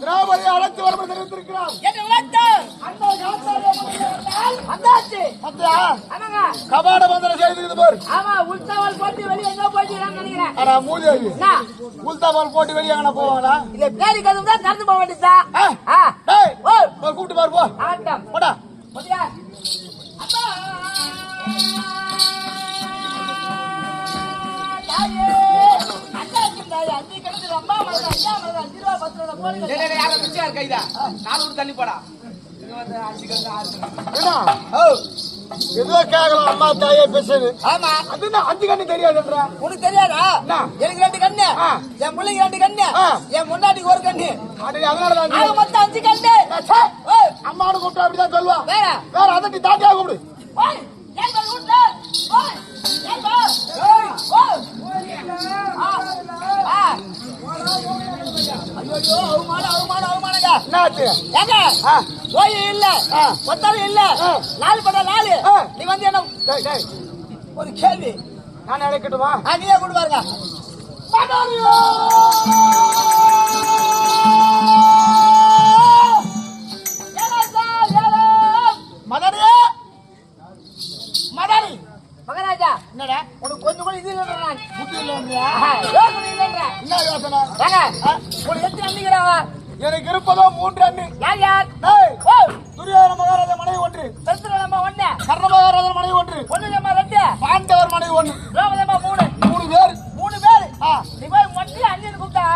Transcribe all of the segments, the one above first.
திரௌபதி அழைத்து வருவது தெரிவித்திருக்கிறார். கபாட பந்தனை செய்து பாரு. உள்தாவால் போட்டு வெளியே எங்க போயிட்டு நினைக்கிறேன். உள்தாவால் போட்டு வெளியே எங்க போவாங்களா? இல்ல பேரி கதவு தான் திறந்து போக வேண்டியதா? கூட்டு பாரு போ. போடா. தள்ளி போடா. எதுவோ கேட்கலாம். அம்மா தாயே பேசுது. ஆமா அது 5 கண்ணு தெரியாதுன்ற. உனக்கு தெரியாதா? எனக்கு 2 கண்ணு, என் பிள்ளைக்கு 2 கண்ணு, என் முன்னாடிக்கு 1 கண்ணு. அதனாலதான் மொத்தம் 5 கண்ணு. அம்மானு கூப்பிட்டு அப்படிதான் சொல்லுவா. வேற அதட்டி தாட்டியா கூப்பிடு. நீ வந்து என்ன ஒரு கேள்வி நான் அழைக்கட்டுமா? நீயே கொண்டு பாருங்க. மகராஜா என்னடா உனக்கு கொஞ்சம் கூட இது இல்லைன்றா, புத்தி இல்லைன்றா, யோசனை இல்லைன்றா. என்ன யோசனை? உனக்கு எத்தனை அண்ணிக்கிறாங்க? எனக்கு இருப்பதோ 3 அண்ணி. யார் யார்? துரியோதன மகாராஜா மனைவி 1, சத்ருகமா 1, கர்ண மகாராஜா மனைவி 1, பொன்னுகமா 2, பாண்டவர் மனைவி 1, திரௌபதிமா 3. 3 பேர். 3 பேர். நீ போய் மட்டும் அண்ணின்னு கூப்பிட்டா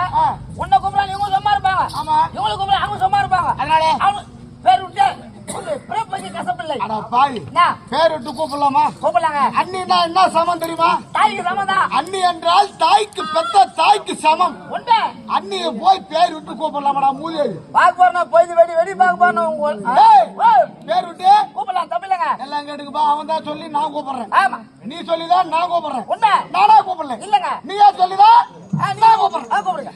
உன்னை கூப்பிடலாம், இவங்க சும்மா இருப்பாங்க. ஆமா இவங்களை கூப்பிடலாம், அவங்க சும்மா இருப்பாங்க. அதனால அவங்க பேர் விட்டு கசப்பில்லை. அட பாவி, பேர் விட்டு கூப்பிடலாமா? கூப்பிடலாங்க. அண்ணினா என்ன சமம் தெரியுமா? தாய்க்கு சமம். அண்ணி என்றால் தாய்க்கு பெத்த தாய்க்கு சமம். உண்மை. அண்ணிய போய் பேர் விட்டு கூப்பிடலாமாடா மூதேவி? பார்க்க போறோம், போய் வெடி பார்க்க போறோம். பேர் விட்டு கூப்பிடலாம், தப்பில்லைங்க. எல்லாம் கேட்டுக்குப்பா. அவன் தான் சொல்லி நான் கூப்பிடுறேன். ஆமா நீ சொல்லிதான் நான் கூப்பிடுறேன். உண்மை. நானா கூப்பிடல. இல்லங்க நீயா சொல்லிதான் நான் கூப்பிடுறேன். கூப்பிடுங்க.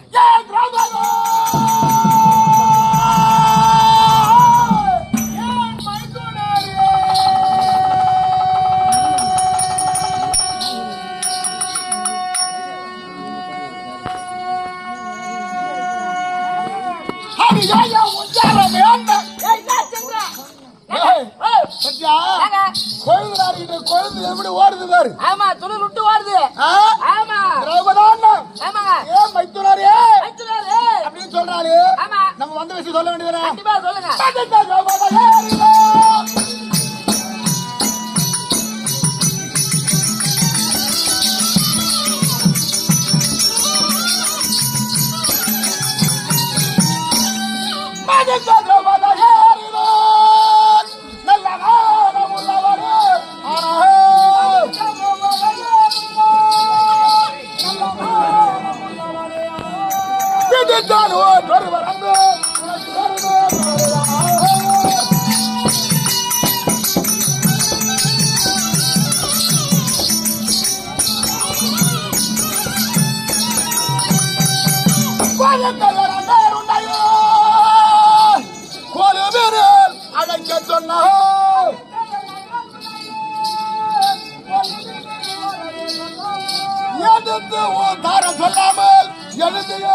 கொழுந்து எப்படி ஓடுது பாரு. ஆமா துளிர் விட்டு ஓடுது. ஆமா ஏன் மைத்துனாரே அப்படின்னு சொல்றாரு. நம்ம வந்த விஷயம் சொல்ல வேண்டியது. கண்டிப்பா சொல்லுங்க. அழைக்க சொன்ன எதிர்த்து தாரம் சொல்லாமல் எழுதிய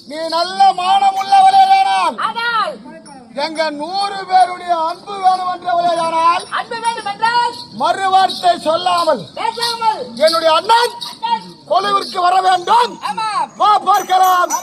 நீ நல்ல மானம் உள்ளவளேயானால் எங்க 100 பேருடைய அன்பு வேணும் என்றவளேயானால் மறுவார்த்தை சொல்லாமல் என்னுடைய அண்ணன் கொலுவிற்கு வர வேண்டும். வா பார்க்கலாம்.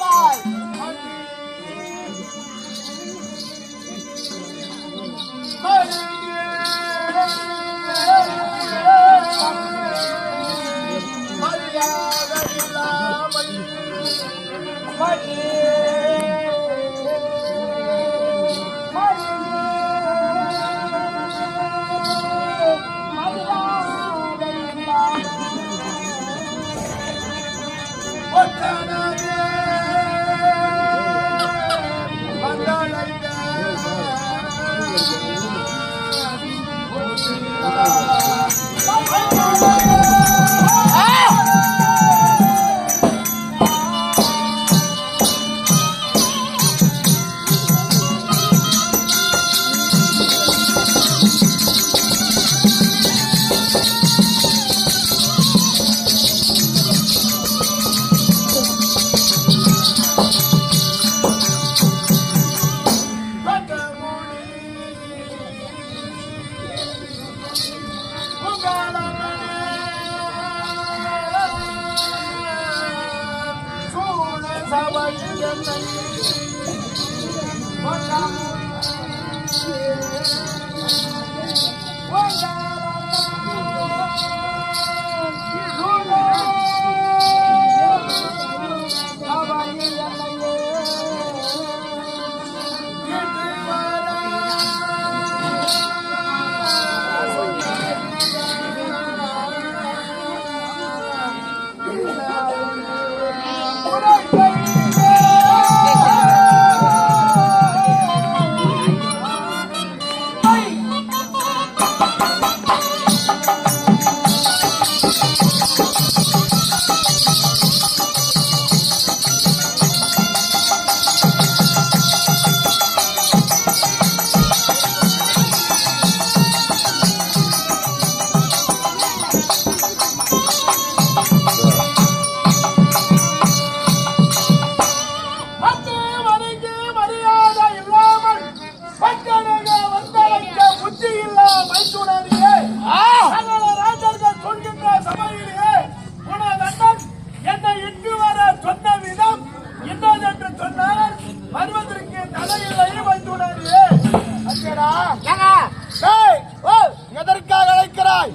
எதற்காக அழைக்கிறாய்?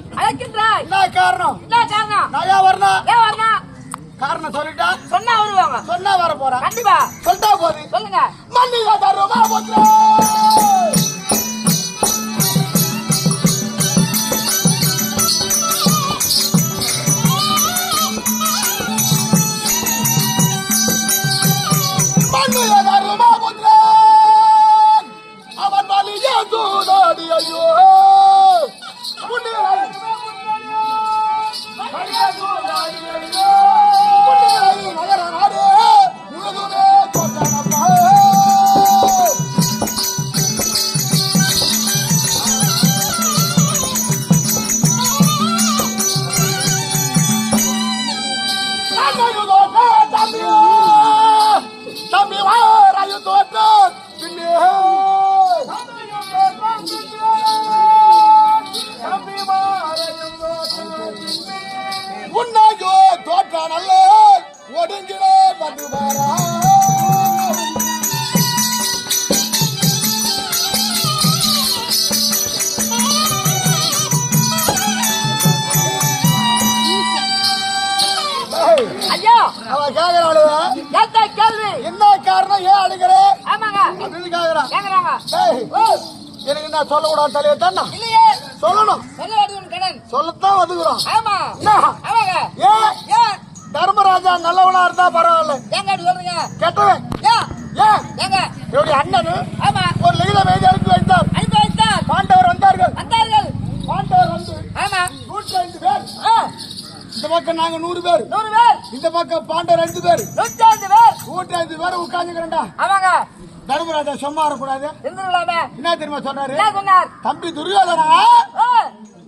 என்ன காரணம்? காரணம் சொல்லிட்டா சொன்னா வர போறா. கண்டிப்பா சொல்லிட்டா போது. சொல்லுங்க. மல்லிகா தருமா போச்சு. மல்லிகா தருமா போச்சு. அவன் மல்லிகா தூதாடி ஐயோ நகர நாடு முழுதுமே கொண்டாடப்பா. வருவாரா ஐயா அவன் கேக்குறாள் கேட்ட கேள்வி என்ன காரணம் ஏன் அழுகிற ஆமாங்க அப்படின்னு கேக்குறான் கேக்குறாங்க எனக்கு என்ன சொல்லக்கூடாது தலையை தானே இல்லையே சொல்லணும் சொல்ல வேண்டிய கடன் சொல்லத்தான் வந்துக்கிறோம் ஆமா என்ன? ஆமாங்க ஏன் ஏன் தர்மராஜா நல்லவனா இருந்தா பரவாயில்ல ஏங்க அப்படி சொல்றீங்க கெட்டவன் ஏன் ஏன் ஏங்க என்னுடைய அண்ணன் ஆமா ஒரு லிகிதம் எழுதி அனுப்பி வைத்தார் அனுப்பி வைத்தார் பாண்டவர் வந்தார்கள் வந்தார்கள் பாண்டவர் வந்து ஆமா 105 பேர் ஆ, இந்த பக்கம் நாங்க 100 பேர் 100 பேர் இந்த பக்கம் பாண்டவர் 5 பேர் 105 பேர் 105 பேர் உட்கார்ந்துக்கிறேன்டா ஆமாங்க தர்மராஜா சும்மா வரக்கூடாது இருந்துடலாமே என்ன தெரியுமா சொன்னாரு என்ன சொன்னார் தம்பி துரியோதனா ஆ,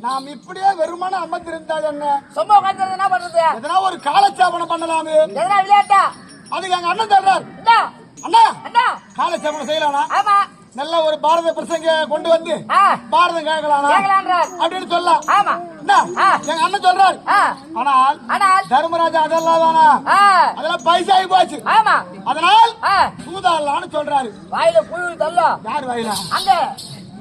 நாம் இப்படியே வெறுமன அமர்ந்திருந்தால் என்ன சும்மா உட்கார்ந்து என்ன பண்றது எதனா ஒரு காலச்சாபனம் பண்ணலாமே எதனா விளையாட்டா அதுக்கு எங்க அண்ணன் சொல்றார் என்ன அண்ணா அண்ணா காலச்சாபனம் செய்யலானா ஆமா நல்ல ஒரு பாரத பிரசங்க கொண்டு வந்து ஆ பாரதம் கேட்கலானா கேட்கலான்றார் அப்படின்னு சொல்லலாம் ஆமா என்ன? ஆ. எங்க அண்ணன் சொல்றார் ஆ ஆனால் ஆனால் தர்மராஜா அதெல்லாம் வேணாம் ஆ அதெல்லாம் பைசாகி போச்சு ஆமா அதனால் ஆ சூதாடலான்னு சொல்றாரு வாயில புழு தள்ளோ யார் வாயிலா அங்க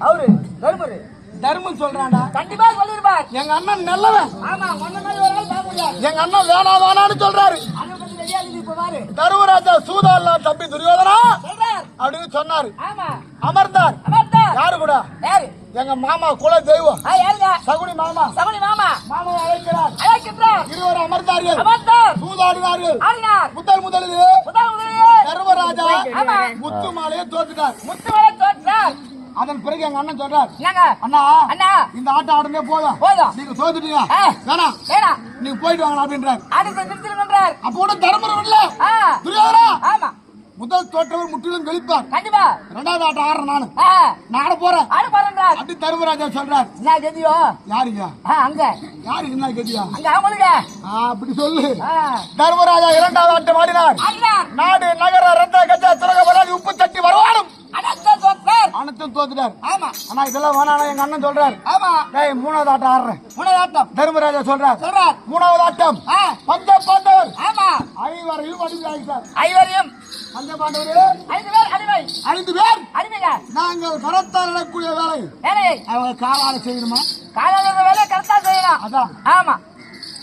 அவரு தர்மரு தர்மம் சொல்றான்டா கண்டிப்பா சொல்லிருப்பார் எங்க அண்ணன் நல்லவன் ஆமா ஒன்ன மாதிரி ஒரு ஆள் பார்க்க முடியாது எங்க அண்ணன் வேணான்னு சொல்றாரு அதை பத்தி வெளியா எழுதி போவாரு தர்மராஜா சூதாடலாம் தம்பி துரியோதனா சொல்றார் அப்படின்னு சொன்னாரு ஆமா அமர்ந்தார் அமர்த்தார் யாரு கூட யாரு எங்க மாமா குல தெய்வம் யாருங்க சகுனி மாமா சகுனி மாமா மாமாவை அழைக்கிறார் அழைக்கின்றார் இருவர் அமர்ந்தார்கள் அமர்த்தார் சூதாடினார்கள் ஆடினார் முதலில் முதல் முதலிலே தர்மராஜா ஆமா முத்து மாலையை தோத்துட்டார் முத்துவளை தோற்றார் அதன் பிறகு எங்க அண்ணன் சொல்றார் என்னங்க அண்ணா அண்ணா இந்த ஆட்டம் ஆடுனே போதும் போதும் நீங்க தோத்துட்டீங்க ஆ. வேணாம் வேணாம் நீங்க போயிட்டு வாங்க அப்படின்றார் அடுத்து நிறுத்திருக்கின்றார் அப்ப கூட தர்மரம் இல்ல ஆ துரியோதனா ஆமா முதல் தோற்றவர் முற்றிலும் கழிப்பார் கண்டிப்பா இரண்டாவது ஆட்டம் ஆடுறேன் நானு ஆ நான் ஆட போறேன் ஆடு பாருன்றார் அப்படி தர்மராஜா சொல்றார் என்ன கதியோ யாருங்க அங்க யாருக்கு என்ன கதியா அங்க அவங்களுக்கு அப்படி சொல்லு ஆ தர்மராஜா இரண்டாவது ஆட்டம் ஆடினார் ஆடினார் நாடு நகர ரத்த கஜா திலகவரால் உப்பு தட்டி வருவானும் அடத்த தோற்றார் அனைத்தும் தோத்துட்டார் ஆமா ஆனா இதெல்லாம் வேணாம் எங்க அண்ணன் சொல்றாரு ஆமா டேய் மூணாவது ஆட்டம் ஆடுறேன் உனது ஆட்டம் தர்மராஜா சொல்றார் சொல்றார் மூணாவது ஆட்டம் ஆ பஞ்ச பாண்டவர் ஆமா ஐவரையும் அடிமை ஆகிட்டார் ஐவரையும் பஞ்ச பாண்டவர் 5 பேர் அடிமை 5 பேர் அடிமைங்க நாங்கள் கரத்தால் நடக்கூடிய வேலை வேலையை அவங்க காலால செய்யணுமா காலையில வேலையை கரெக்டா செய்யணும் அதான் ஆமா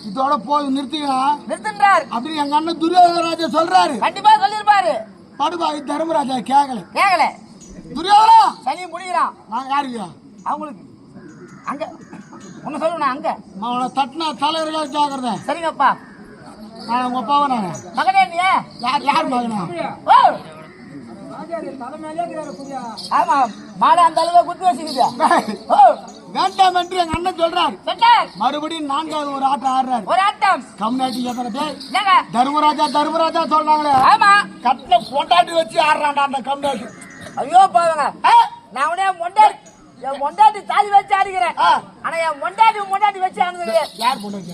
இதோட போய் நிறுத்திக்கலாம் நிறுத்துன்றார் அப்படின்னு எங்க அண்ணன் துரியோதராஜா சொல்றாரு கண்டிப்பா சொல்லிருப்பாரு படுபாய் தர்மராஜா கேட்கல கேக்கல துரியோதனா சனி முடிகிறான் நாங்க யாருக்கியா அவங்களுக்கு அங்க ஒண்ணு சொல்லணும் அங்க அவனை தட்டினா தலைவர்கள் ஜாக்கிரதை சரிங்கப்பா நான் உங்க அப்பாவை நானு மகனே நீ யார் மகனா ஓ ஆமா மாடு அந்த அளவு குத்தி வச்சுக்குது ஓ வேண்டாம் என்று எங்க அண்ணன் சொல்றாரு சென்றார் மறுபடியும் 4வது ஒரு ஆட்டம் ஆடுறாரு ஒரு ஆட்டம் கம்நாட்டி எத்தனை பேர் என்னங்க தர்மராஜா சொல்றாங்களே ஆமா கட்டில பொண்டாட்டி வச்சு ஆடுறான்டா அந்த கம்நாட்டி ஐயோ பாருங்க நான் உடனே என் மொண்டாட்டி தாலி வச்சு ஆடுகிறேன் ஆனா என் மொண்டாட்டி வச்சு ஆடுறது யார் பொண்டாட்டி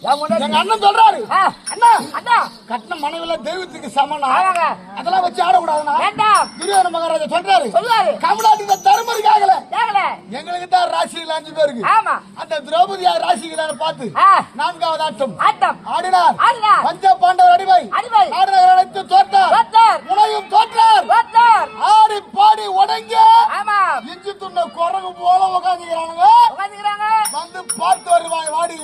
என் மொண்டாட்டி எங்க அண்ணன் சொல்றாரு அண்ணா அண்ணா கட்டின மனைவில தெய்வத்துக்கு சமனா ஆமாங்க அதெல்லாம் வச்சு ஆடக்கூடாதுன்னா வேண்டாம் துரியோதன மகாராஜா சொல்றாரு சொல்லுவாரு கமலாட்டி இந்த தர்மருக்கு ஆகல கேக்கல எங்களுக்கு தான் ராசியில் 5 பேருக்கு ஆமா அந்த திரௌபதியார் ராசிக்கு தானே பார்த்து 4வது ஆட்டம் ஆட்டம் ஆடினார் ஆடினார் பஞ்ச பாண்டவர் அடிமை அடிமை நாடு அழைத்து தோற்றார் தோற்றார் முனையும் தோற்றார் தோற்றார் ஆடி பாடி உடங்க ஆமா இஞ்சி துண்ண குரங்கு போல உட்காந்துக்கிறானுங்க உட்காந்துக்கிறாங்க வந்து பார்த்து வருவாய் வாடி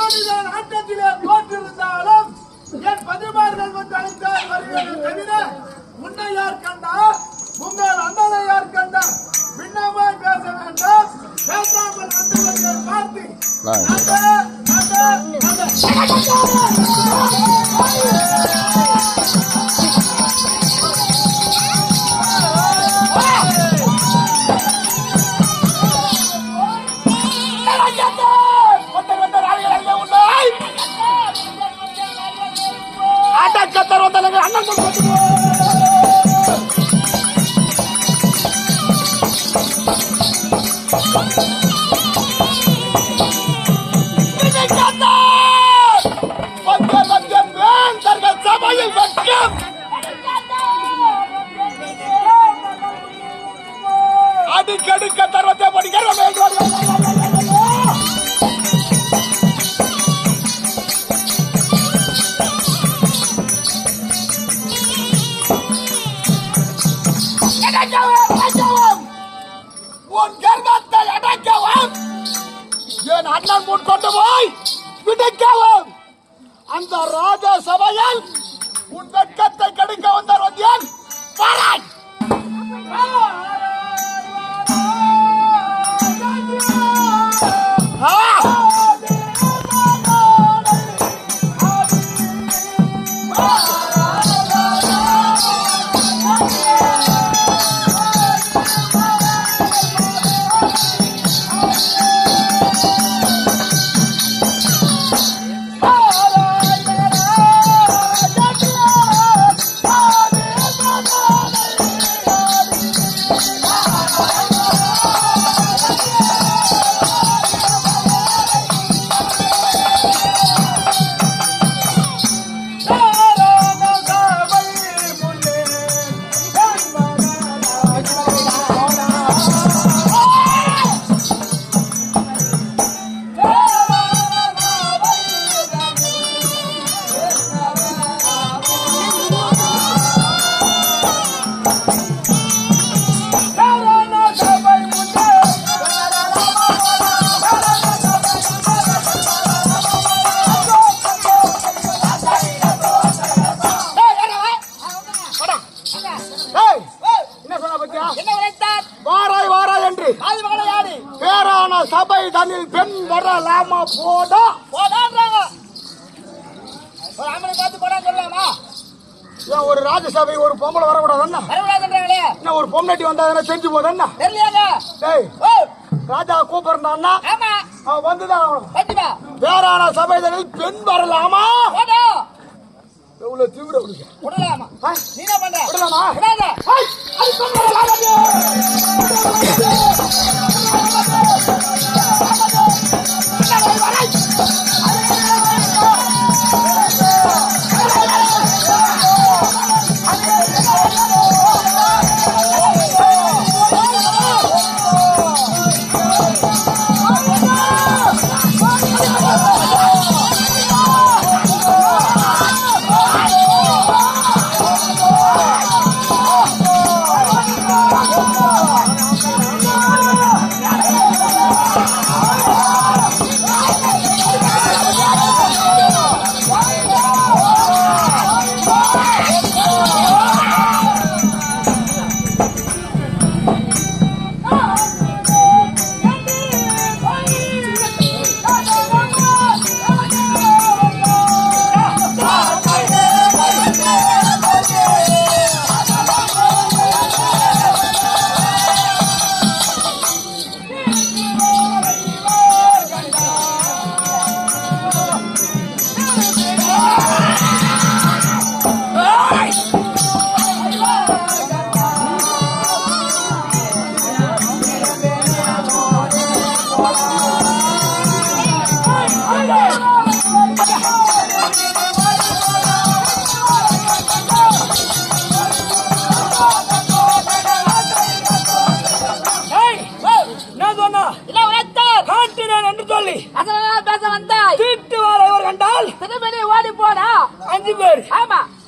மனிதன் ஆட்டத்திலே தோற்றிருந்தாலும் என் பதிமார்கள் வந்து அழைத்தால் வருகிறேன் தவிர உன்னை யார் கண்டா உங்கள் அண்ணனை யார் கண்டா பின்னமாய் பேச வேண்டாம் பேசாமல் வந்தவர்கள் பார்த்து கத்தர் வந்தாங்க அண்ணன் சபையில் வட்டம் அடிக்கடி கத்தர் வந்தே படிக்கிற உன் கர்ப்பத்தை அடக்கவும் என் அண்ணன் முன் கொண்டு போய் விடுக்கவும் அந்த ராஜா சபையில் உன் வெட்கத்தை கெடுக்க வந்தவர் ஏன் பாராய் சபை தனில் பெண் வரலாமா போடா போடான்றாங்க ஒரு ராஜசபை ஒரு பொம்பளை வரக்கூடாது ஒரு பொம்னாட்டி வந்தா செஞ்சு போதுன்னா ராஜா கூப்பிடுறான்னா வந்துதான் வேறான சபை தனில் பெண் வரலாமா எவ்வளவு தீவிர விடலாமா நீ என்ன பண்ற விடலாமா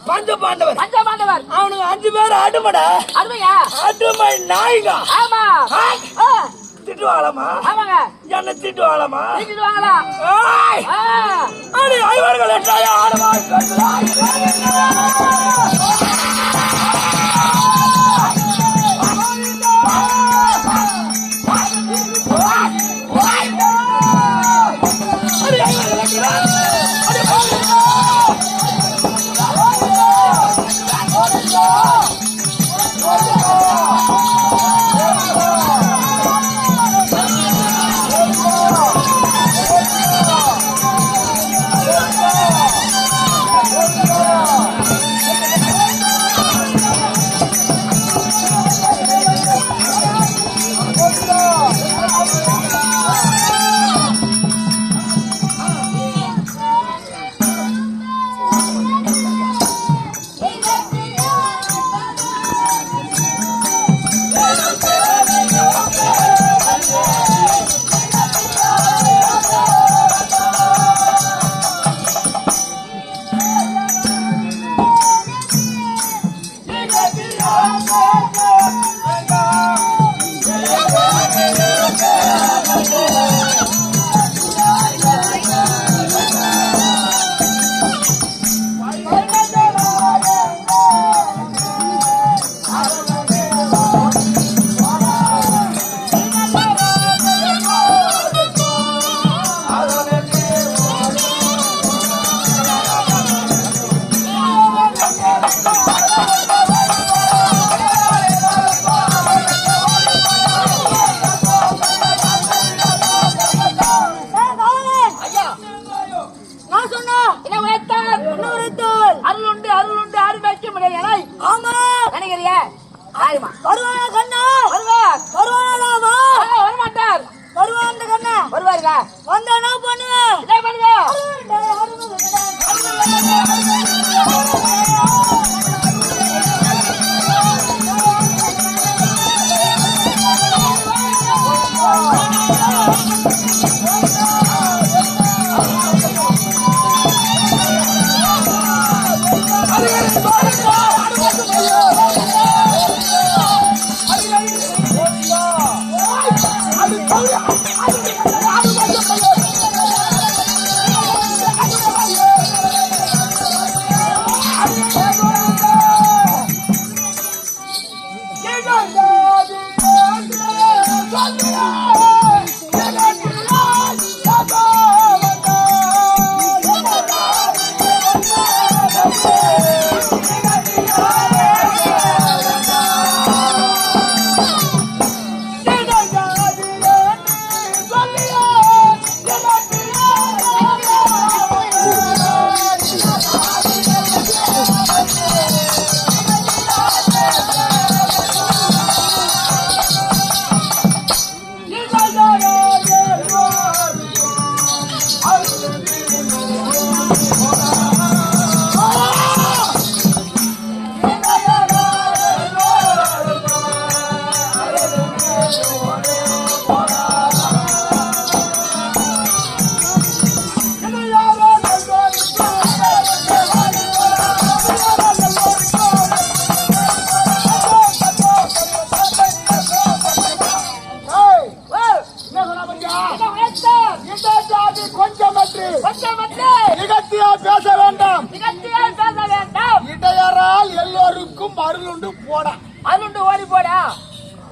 பஞ்சபாண்டவர் அவனுக்கு 5 பேர் அடிமையா அடிமை நாய்ங்க ஆமா திட்டுவாங்களாமா? ஆமாங்க. என்ன திட்டுவாங்களாமா? திட்டுவாங்களா? ஏய்! அடி ஐவர்கள் எட்டாயா ஆடுவாய்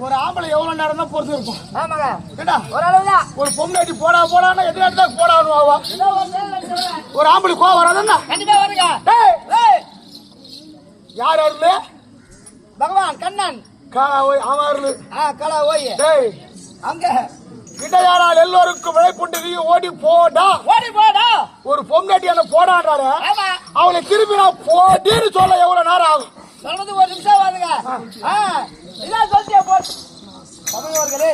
ஒரு ஆம்பளை எவ்வளவு நேரம் தான் பொறுத்து இருக்கும். ஆமாங்க. ஏண்டா ஓரளவுதான். ஒரு பொம்னாட்டி போடா போடான்னா எத்தனை நேரத்துக்கு போடானுவா? ஒரு ஆம்பளை கோவம் வராதுன்னா கண்டிப்பா வருங்க. யார் அருளு? பகவான் கண்ணன். அவன் அருளு. கலா ஓய். அங்க இடையாரால் எல்லோருக்கும் விளைப்புண்டு நீ ஓடி போடா. ஓடி போடா. ஒரு பொம்னாட்டி அந்த போடான்றாரு. அவளை திருப்பி நான் போட்டின்னு சொல்ல எவ்வளவு நேரம் ஆகும்? சொல்றது ஒரு நிமிஷம் வாருங்க. இதான் சொல்லிட்டே போ. தமிழர்களே,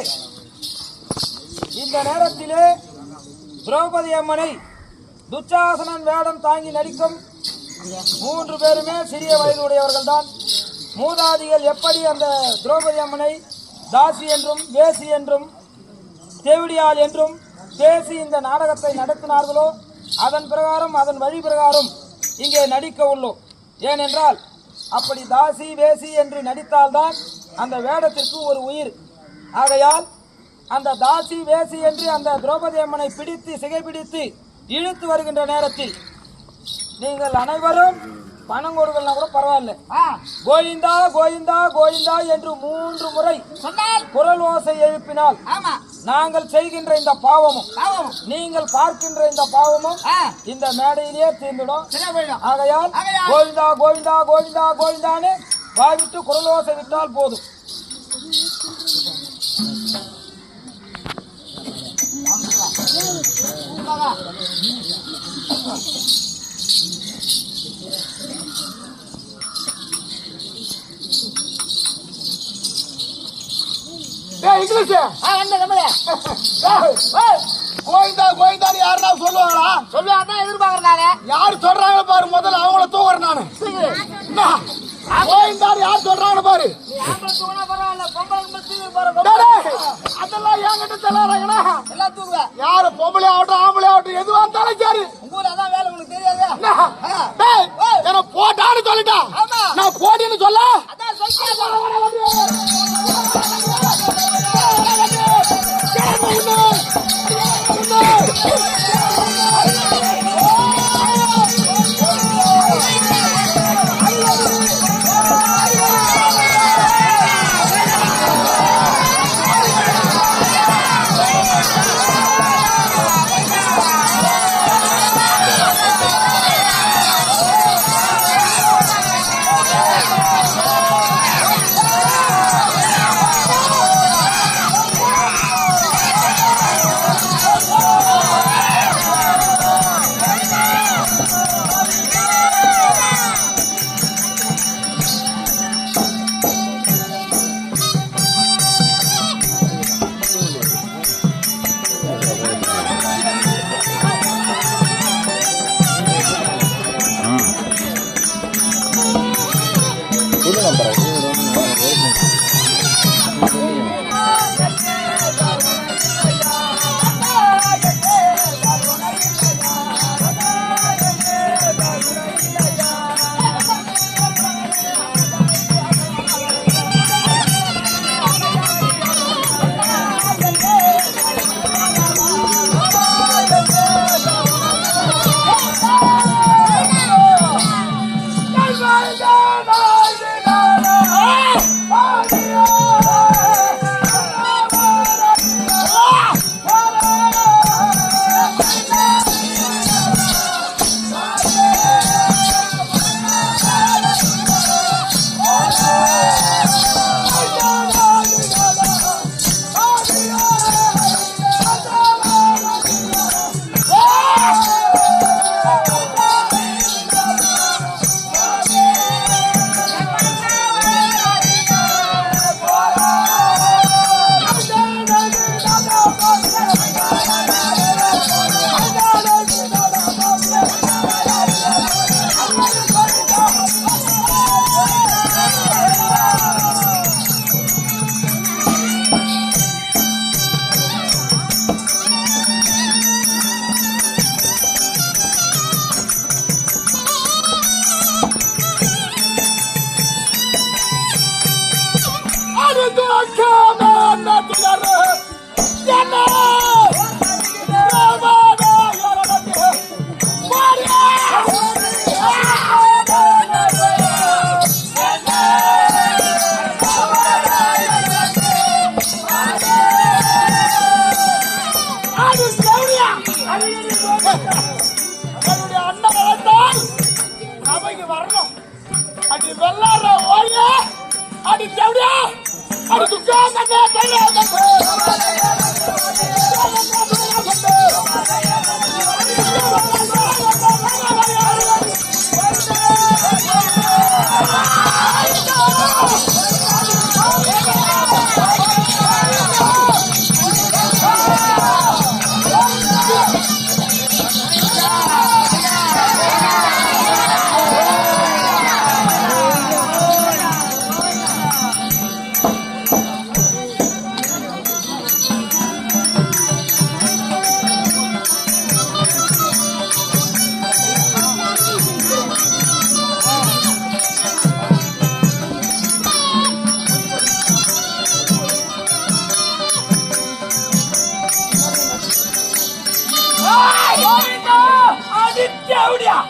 இந்த நேரத்திலே திரௌபதி அம்மனை துச்சாசனன் வேடம் தாங்கி நடிக்கும் 3 பேருமே சிறிய வயதுடையவர்கள் தான். மூதாதிகள் எப்படி அந்த திரௌபதி அம்மனை தாசி என்றும் வேசி என்றும் தேவிடியாள் என்றும் பேசி இந்த நாடகத்தை நடத்தினார்களோ அதன் பிரகாரம் அதன் வழி பிரகாரம் இங்கே நடிக்க உள்ளோம். ஏனென்றால் அப்படி தாசி வேசி என்று நடித்தால்தான் அந்த வேடத்திற்கு ஒரு உயிர். ஆகையால் அந்த தாசி வேசி என்று அந்த திரௌபதி அம்மனை பிடித்து சிகைப்பிடித்து இழுத்து வருகின்ற நேரத்தில் நீங்கள் அனைவரும் பணம் கொடுக்கலாம் கூட பரவாயில்ல, கோவிந்தா கோவிந்தா கோவிந்தா என்று 3 முறை சொன்னால் குரல் ஓசை எழுப்பினால் நாங்கள் செய்கின்ற இந்த பாவமும் நீங்கள் பார்க்கின்ற இந்த பாவமும் இந்த மேடையிலேயே தீர்ந்துடும். ஆகையால் கோவிந்தா கோவிந்தா கோவிந்தா கோவிந்தான்னு பாவிட்டு குரல் ஓசை விட்டால் போதும். இங்கிலீஷ் கோவிந்தா கோவிந்தான்னு யாருன்னா சொல்லுவாங்களா? சொல்லுவாங்க எதிர்பார்க்கறேன் நானு. யாரு சொல்றாங்க பாரு, முதல்ல அவங்கள தூக்குறேன் நானு. கோவிந்தாரு யார் சொல்றாங்க பாரு. அதெல்லாம் என்கிட்ட சொல்லாதீங்கண்ணா. எல்லாம் தூங்க. யாரு பொம்பளை ஆகட்டும் ஆம்பளை ஆகட்டும் எதுவா இருந்தாலும் சரி. உங்க ஊர்ல அதான் வேலை உங்களுக்கு தெரியாது. என்ன போட்டான்னு சொல்லிட்டா நான் போட்டின்னு சொல்ல. அதான் சொல்லிட்டேன். எப்படியா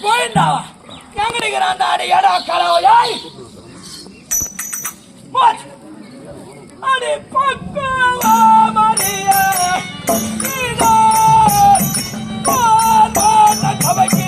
கோவிந்தா எங்கடிக்கிறான் தாடி எடா கலவையாய் அடி பக்கவா மரியா சபைக்கு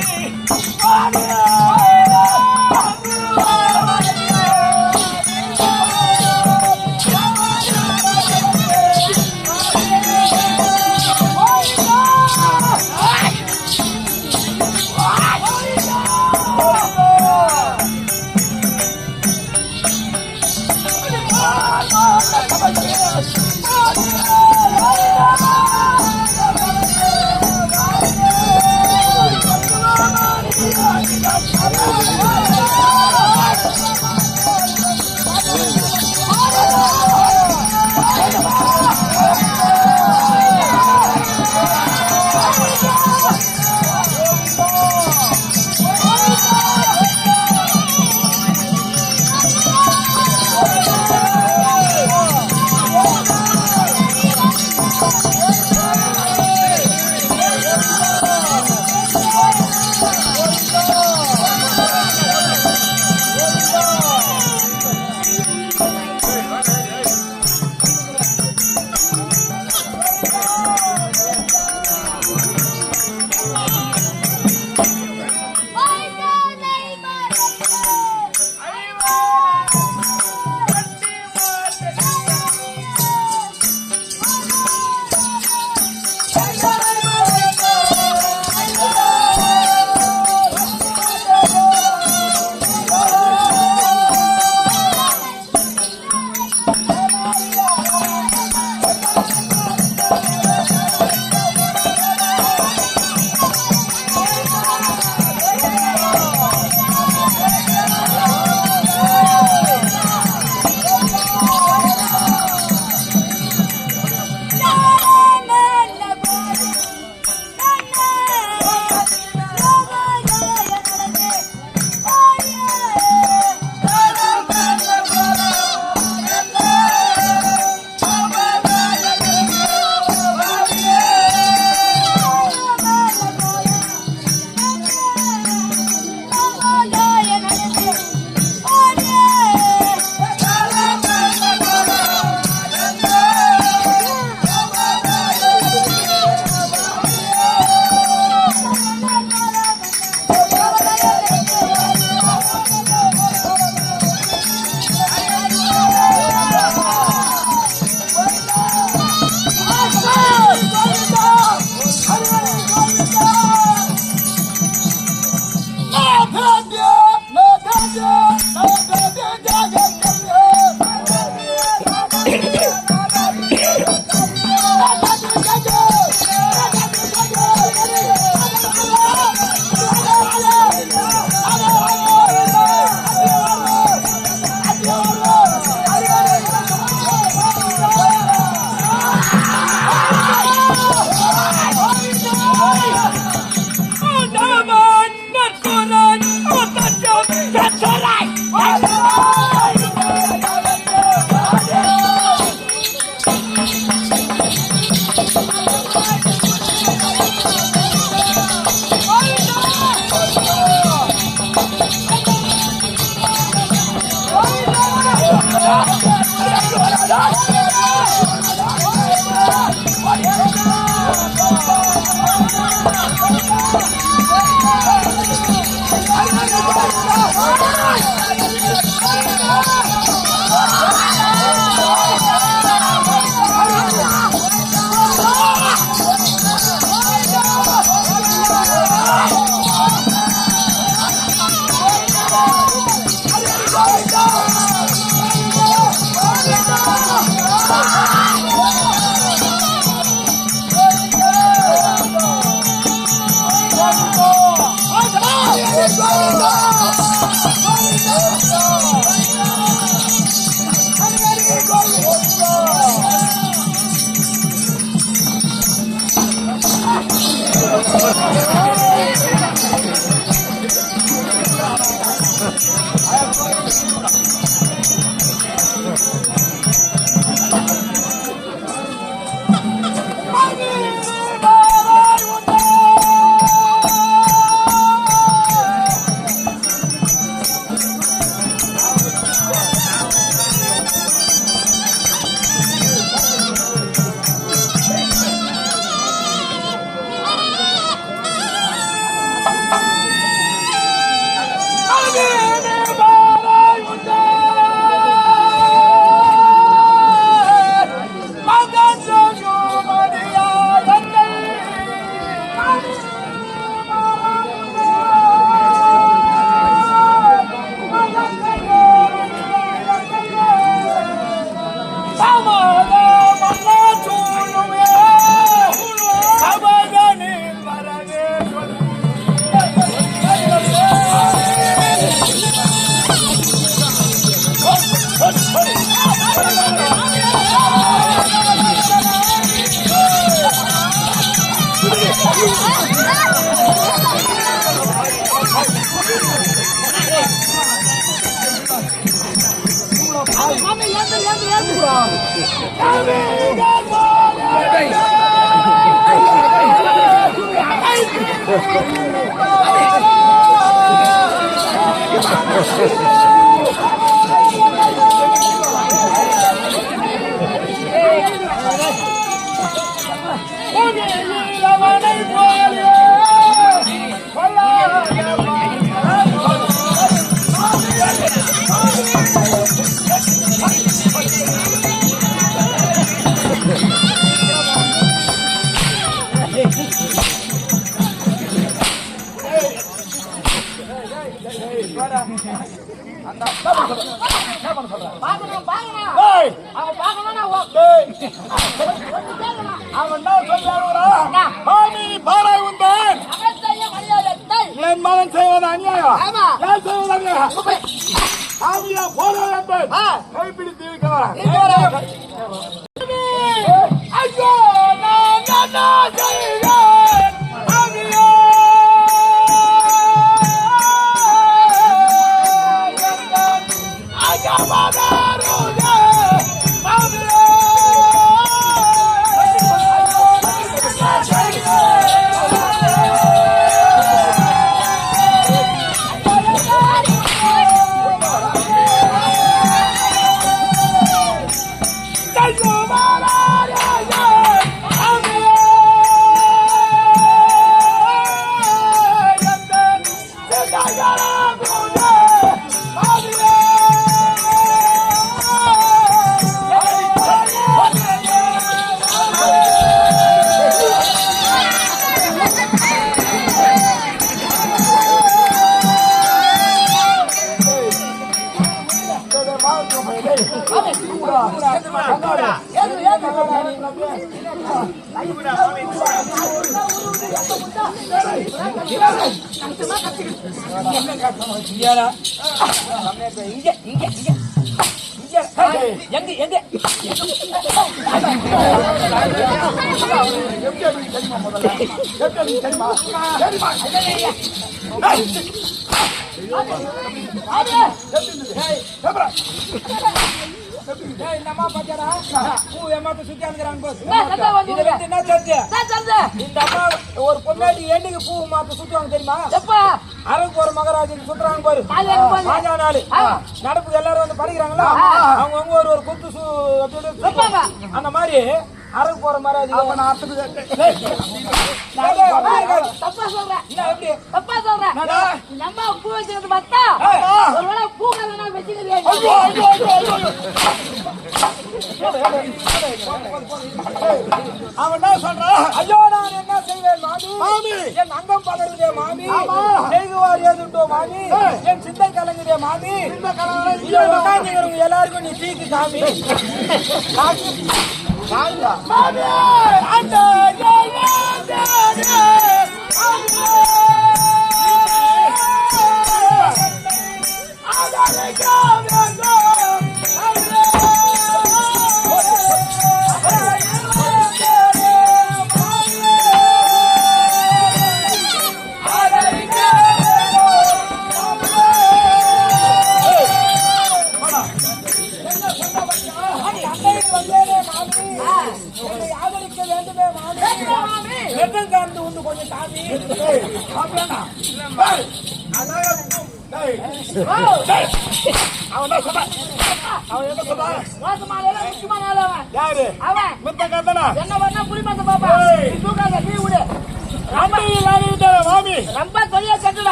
அவன் தான் சொல்றான் மாமி பாராய் உண்டேன் என் மகன் செய்வது அநியாயம் யார் செய்வது அநியாயம் சாமியா போரா என்பேன் கைப்பிடித்து இருக்கிறான் ஐயோ நான் என்ன செய்வேன் சாமியா என்னமா பாத்தியாடா பூ ஏமாத்த சுத்தி அனுக்குறான் போஸ் இத வெட்டி என்ன செஞ்சு இந்த அம்மா ஒரு பொண்டாட்டி ஏண்டிக்கு பூ மாத்த சுத்துவாங்க தெரியுமா எப்ப அரக்கு ஒரு மகராஜன் சுத்துறாங்க பாரு பாஞ்சா நாள் நடப்புக்கு எல்லாரும் வந்து படிக்கிறாங்களா அவங்க ஒரு குத்து அந்த மாதிரி அரக்கு போற மாதிரி தப்பா சொல்றேன் தப்பா சொல்றேன் நம்ம பூ வச்சிருந்து பார்த்தா ஒருவேளை பூ கலனா வச்சுக்கிறீங்க அவன் என்ன சொல்றான் ஐயோ நான் என்ன செய்வேன் மாமி என் அங்கம் பதறுதே மாமி செய்குவார் ஏதுண்டோ மாமி என் சிந்தை கலங்குதே மாமி உட்கார்ந்து எல்லாருக்கும் நீ தீக்கு காமி மாமி அந்த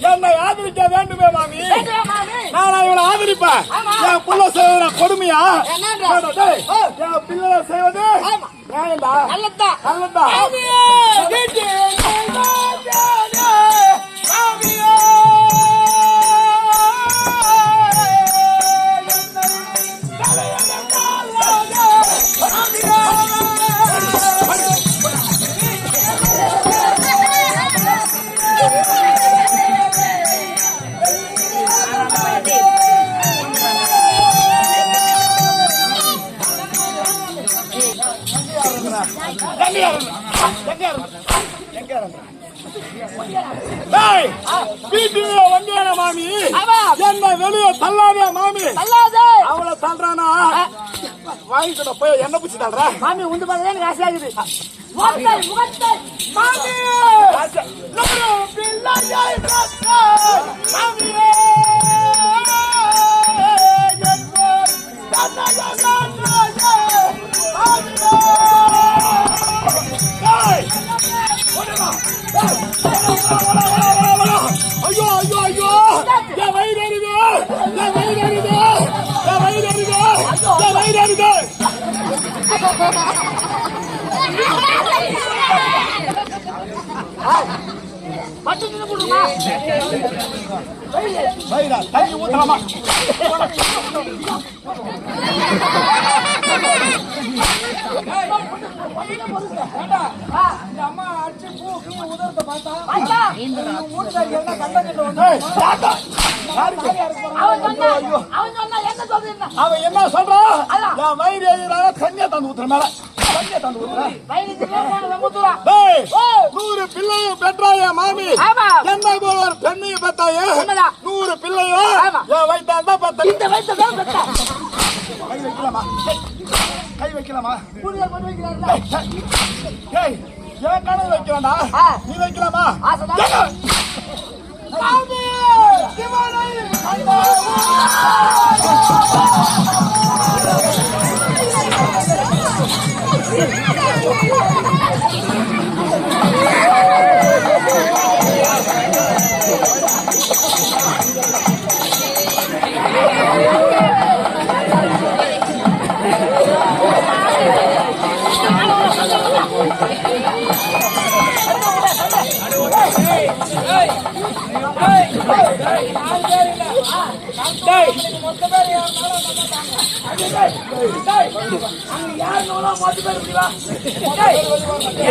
என்னை ஆதரிக்க வேண்டுமே மாமி நான் இவளை ஆதரிப்பேன் என் புள்ள செய்வத கொடுமையா என் பிள்ளை செய்வது நல்லதா வீட்டுல வந்தேன மாமி என்ன வெளியே தள்ளாதே மாமி அவளை தள்ளுறானா வாங்கிட்டு போய் என்ன பிடிச்சி தள்ளுறா மாமி உந்து பார்த்தா எனக்கு ஆசையாகுது. முகத்தை முகத்தை மாமி நூறு பிள்ளையாய் பெற்ற மாமியே என்போர் தன்னகனாயே மாமியே. ஏய், ஓடுமா. ஐயோ ஐயோ ஐயோ என் வயிறு எரியுது, என் வயிறு எரியுது, என் வயிறு எரியுது, என் வயிறு எரியுது. பட்டு நின்று போடுமா? வயிறா தண்ணி ஊத்தலாமா? இந்த அம்மா அடிச்சு பூ கீ உதறத பார்த்தா இந்த மூட்டுக்காரி என்ன கண்டங்கிட்டு வந்து ஏய், தாத்தா, யாருக்கு? அவன் சொன்னா என்ன சொல்றீங்க? அவன் என்ன சொல்றான்? என் வயிறு எரியுறாங்க, தண்ணியை தந்து ஊத்துற மேல தண்ணியை தந்து ஊத்துற. வயிறுக்கு போன சமுத்திரம். டேய், 100 பிள்ளையும் பெற்றா என் மாமி. ஆமா. என்ன போல ஒரு பெண்ணையும் பெத்தாயே. உண்மைதான். 100 பிள்ளையும் ஆமா. என் வயிற்றால் தான் பெத்த. இந்த வயிற்று தான் பெத்தா. கை வைக்கலாமா? கை வைக்கலாமா? கூடுதல் பண்ணி வைக்கிறாருல. ஏய், என் கனவு வைக்கலாம்டா. நீ வைக்கலாமா? ஆசைதான். ஏங்க. மாமி, சிவனை கண்டோம்.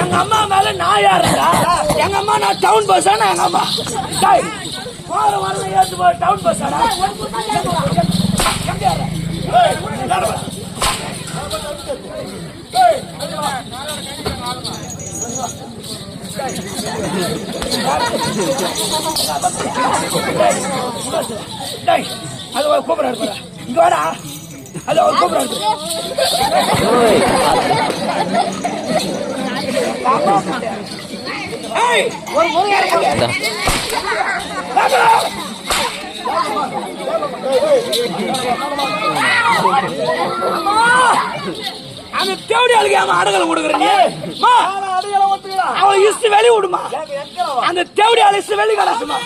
எங்க அம்மா மேல நான் யாருடா? எங்க அம்மா நான் டவுன் பஸ் ஆனா எங்க அம்மா போற வரல ஏத்து போய் டவுன் பஸ் ஆனா அது ஒரு கூப்பிடாரு இங்க வாடா. அது ஒரு கூப்பிடாரு ஒரு முருகன் அந்த தேவடி ஆளுக்கு ஏமா அடகலம் கொடுக்குறீங்க? அவன் இஸ்து வெளி விடுமா? அந்த தேவடி ஆளு இஸ்து வெளி கடாசுமா?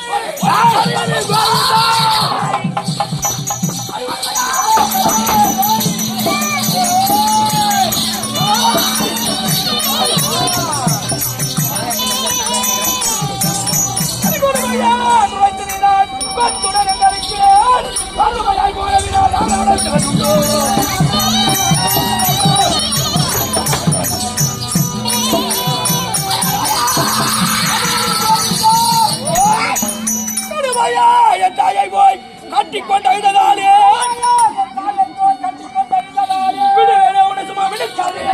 என் தாயை போய் கட்டிக்கொண்ட இதனாலே விடுவேனே உன்னை சும்மா விடுக்காதே.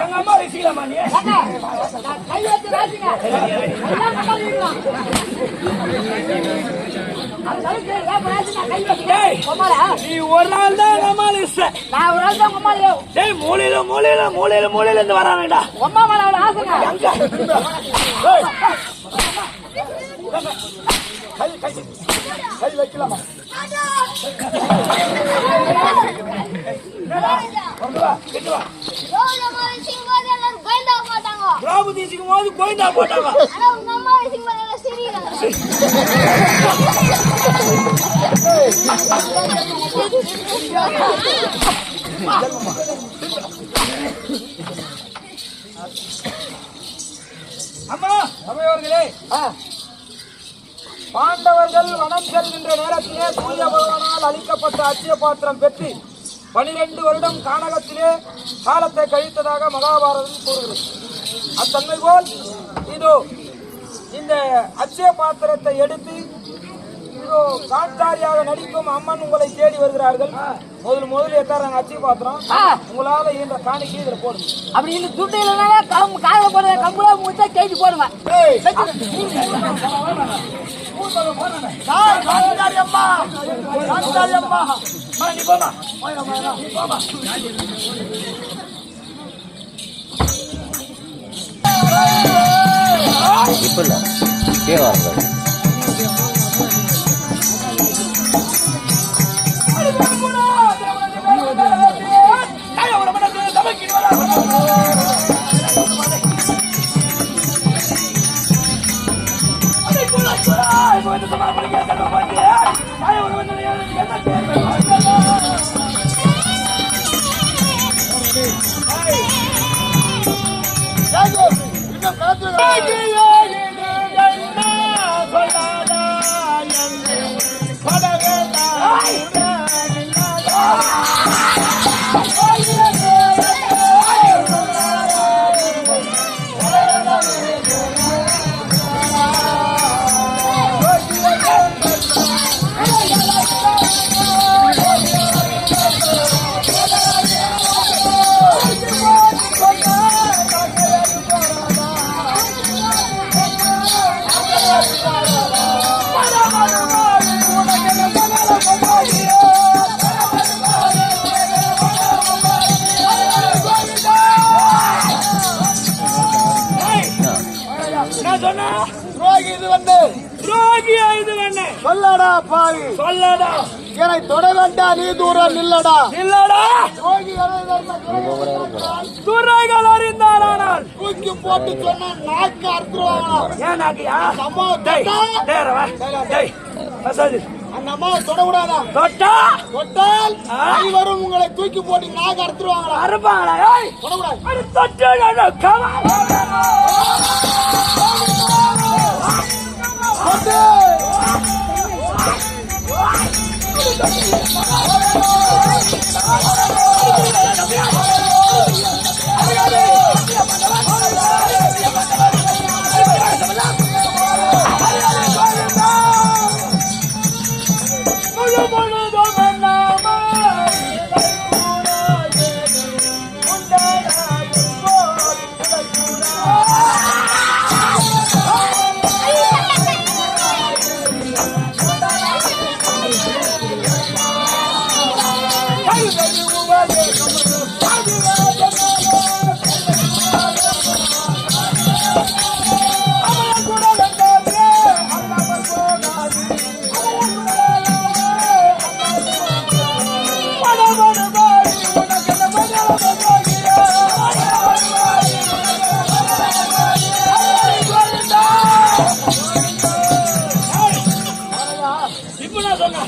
எங்க அம்மா வச்சுக்கலாமா நீ கையெழுத்து ராசிங்க நீ ஒரு நாள் தான் எங்க அம்மா நான் ஒரு நாள் தான் உங்க அம்மா டேய் மூலையில இருந்து வர வேண்டாம் அம்மா மேல அவ்வளவு ஆசைங்க கை வைக்கலாமா திரௌபதி சிங்கும் போது கோயிந்தா போட்டாங்க அம்மா சபையோர்களே, பாண்டவர்கள் வனம் செல்கின்ற நேரத்திலே சூரிய பகவானால் அளிக்கப்பட்ட அட்சய பாத்திரம் பெற்று 12 வருடம் கானகத்திலே காலத்தை கழித்ததாக மகாபாரதம் கூறுகிறது. அத்தன்மை போல் இதோ இந்த அட்சய பாத்திரத்தை எடுத்து இதோ காட்டாரியாக நடிக்கும் அம்மன் உங்களை தேடி வருகிறார்கள். முதல்ல எத்தாராங்க அட்சய பாத்திரம், உங்களால இந்த காணிக்கை இதுல போடுங்க. அப்படி இந்த துட்டு இல்லைனால காலையில போடுற கம்புல முச்சா கேட்டு போடுவேன். சொல்லடா பாவி, சொல்லடா என்னை தொட வேண்டாம், நீ தூரம் நில்லடா. இல்லடா துறைகள் அறிந்தாரானால் தூக்கி போட்டு சொன்னா நாக்கு அறுத்துருவாங்க. ஏன் நாக்கியா அம்மா அந்த அம்மாவை தொடக்கூடாதா? தொட்டா தொட்டால் ஐவரும் உங்களை தூக்கி போட்டு நாக்கு அறுத்துருவாங்களா? அறுப்பாங்களா? தொடக்கூடாது. தொட்டு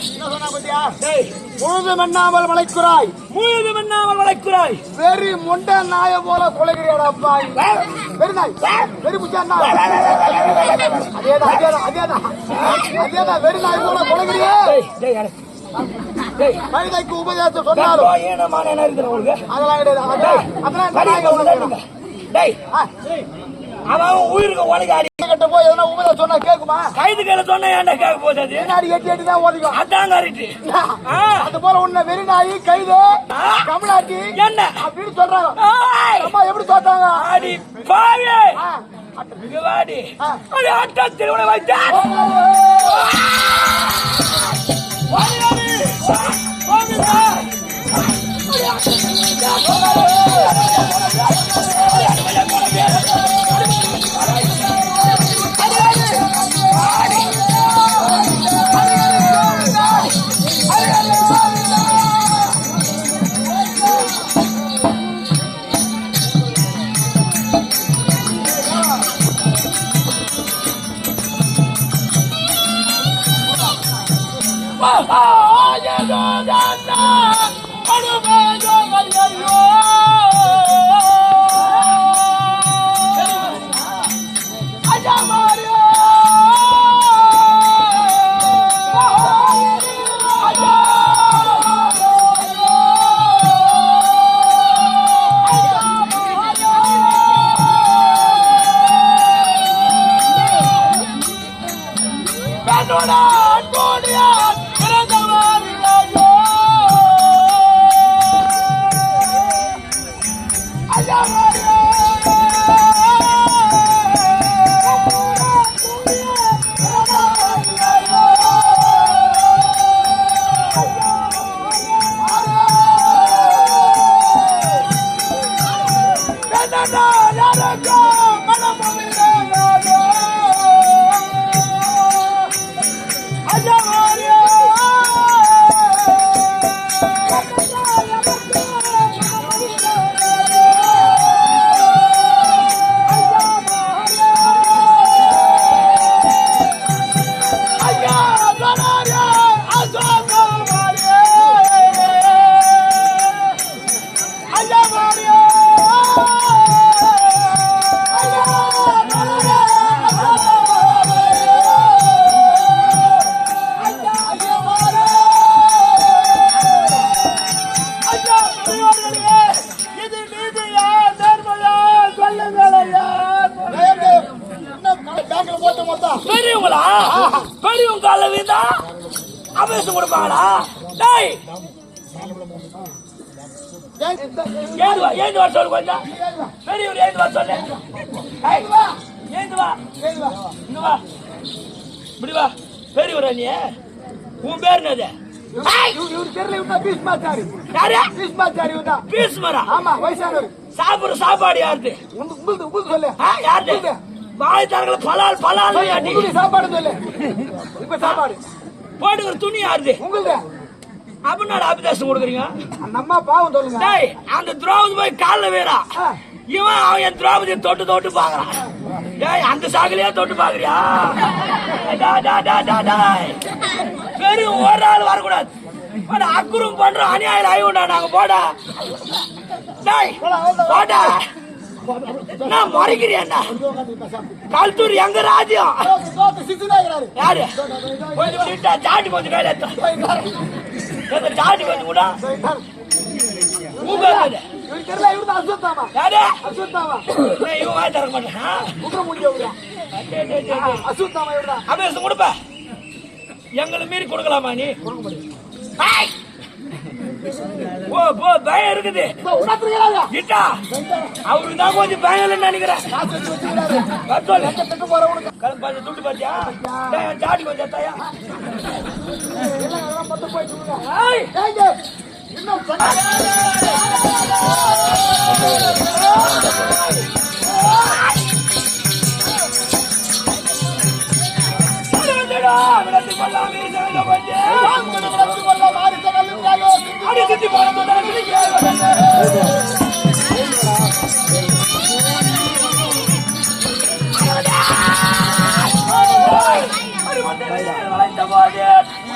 என்ன சொன்னா பாத்தியா? டேய், முழுதும் எண்ணாமல் மலைக்குறாய், முழுதும் எண்ணாமல் வளைக்கிறாய். வெறி முண்ட நாய போல கொலைகிறியாடா பாய். வெறி நாய், வெறி புச்சான் நாய். அதேதான் வெறி நாய் போல கொலைகிறியே. டேய், டேய், யாரு? டேய், கழுதைக்கு உபதேசம் சொன்னாலும் கற்போ ஈனமான என்ன இருக்குது உங்களுக்கு? அதெல்லாம் கிடையாது. அதெல்லாம் இந்த நாய்க்கு உனக்கு டேய், அவன் உயிருக்கு உனக்கு கிட்ட போய் எதனா உபதேசம் சொன்னா கேக்குமா? கைது கையில சொன்ன ஏன்டா கேட்க போகுது அது? பின்னாடி எட்டி எட்டி தான் ஓதிக்கும். அதான் கரெக்ட். அது போல உன்னை வெறி நாய் கைது கமலாட்டி என்ன அப்படின்னு சொல்றாங்க. ஏய், அம்மா எப்படி சொல்றாங்க? அடி பாவி, ஆ, இங்க வாடி. ஆ. அடி அட்டத்தில் உன வைத்தா. வாடி, வாடி. வாடிடா. பெரியவங்களா? பெரியவங்க கால வீந்தா அபேசம் கொடுப்பாங்களா? டேய், ஏந்து வர சொல்லு கொஞ்சம். பெரியவர் ஏந்து வர சொல்லு. ஏய், ஏந்து வா, இங்க வா, இப்படி வா. பெரியவரா நீ? உன் பேர் என்னது? பீஸ்மரா? ஆமா, வயசானவர். சாப்பிடுற சாப்பாடு யாருது? சொல்லு. யாருது? வாய் தரங்கள பலால் பலால் யாட்டி சாப்பாடு சொல்லு. இப்ப சாப்பாடு போடுகிற துணி யாருது? உங்களுக்கு அப்படின்னா அபிதாசம் கொடுக்குறீங்க. நம்ம பாவம் சொல்லுங்க. டேய், அந்த திரௌபதி போய் காலில் வேறா, இவன் அவன் என் திரௌபதியை தொட்டு தொட்டு பாக்குறான். டேய், அந்த சாகலையா தொட்டு பாக்குறியா? வெறும் ஒரு ஆள் வரக்கூடாது. அக்குறம் பண்றோம், அநியாயம் ஆயுண்டா நாங்க போடா. டேய், போடா. நான் மறைக்கிறியா? கல்தூர் எங்க ராஜ்யம்? யாரு? கொஞ்சம் விட்டா சாட்டி கொஞ்சம் கையில சாட்டி கொஞ்சம் கூட யாரு? இவன் வாய் தர மாட்டேன். அபேசம் கொடுப்ப. எங்களை மீறி கொடுக்கலாமா நீ? ஓ, பயம் இருக்குது. அவருக்கு தான் கொஞ்சம் பயம் இல்லைன்னு நினைக்கிறேன். துட்டு பாத்தியா? சாட்டி கொஞ்சம் தாயா.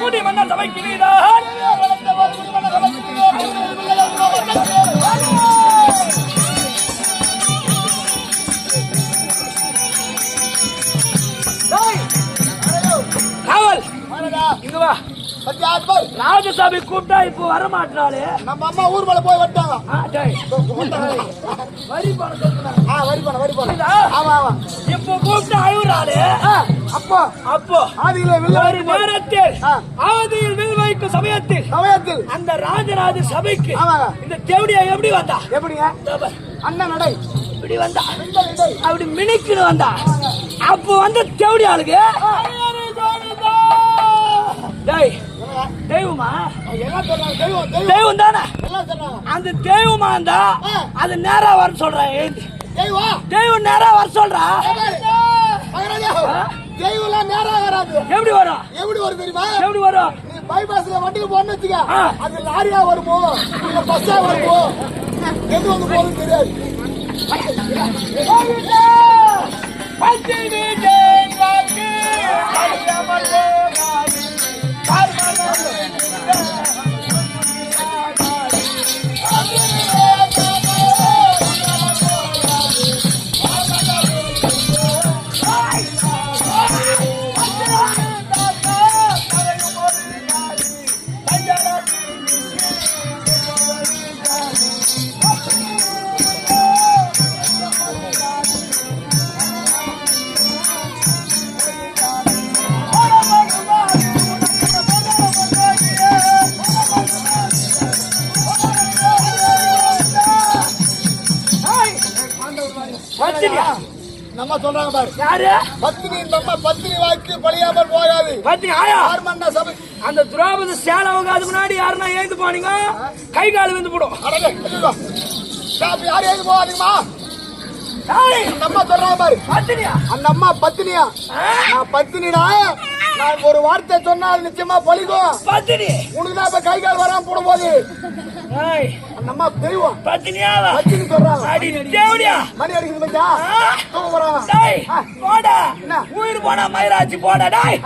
குடி மன்னர் சபைக்கு நீதான் காவல் இங்க வா. ராஜசபை கூப்பிட்டா இப்போ வர மாட்டாளே. நம்ம அம்மா ஊர் மேல போய் வட்டாங்க. வரி பணம் சொல்றாங்க. வரி பணம். ஆமா ஆமா. இப்போ கூப்பிட்டா அழுறாளே. அப்போ ஆதியில ஒரு நேரத்தில் ஆதியில் வில் வைக்கும் சமயத்தில் அந்த ராஜராஜ சபைக்கு இந்த தேவடியா எப்படி வந்தா? எப்படிங்க? அண்ணன் நடை இப்படி வந்தா, அப்படி மினிக்குன்னு வந்தா. அப்போ வந்து தேவடியாளுக்கு தெய்வமா தெய்வம் தானே. அந்த தெய்வமா இருந்தா அது நேரா வர சொல்றேன். தெய்வம் நேரா வர சொல்றா. தெய்வம் நேரா வராது. எப்படி வரும்? எப்படி வரும் தெரியுமா? எப்படி வரும்? நீ பைபாஸ்ல வண்டிக்கு போன்னு வச்சுக்க, அது லாரியா வருமோ இல்ல பஸ்ஸா வருமோ எது வந்து போகுதுன்னு தெரியாது. நம்ம சொல்றாங்க பாரு. யாரு? பத்தினி நம்ம பத்தினி வாக்கு பழியாமல் போகாது. பத்தினி ஆயா ஆர்மண்ணா சபை. அந்த துரோபதி சேலவங்க அதுக்கு முன்னாடி யாருன்னா ஏந்து போனீங்க கை கால் வந்து போடும். யாரும் ஏந்து போகாதீங்கம்மா. நம்ம சொல்றாங்க பாரு. பத்தினியா? அந்த அம்மா பத்தினியா? நான் பத்தினிடா. நான் ஒரு வார்த்தை சொன்னா அது நிச்சயமா பழிக்கும். பத்தினி உனக்குதான் இப்ப கை கால் வராம போட போகுது. அந்த அம்மா தெய்வம். பத்தினியாவா? பத்தினி சொல்றாங்க. அடி தேவடியா மணி அடிக்குது மச்சா. தூங்க போறாங்க. டேய் போடா. உயிர் போனா மயிராச்சி போடா. டேய்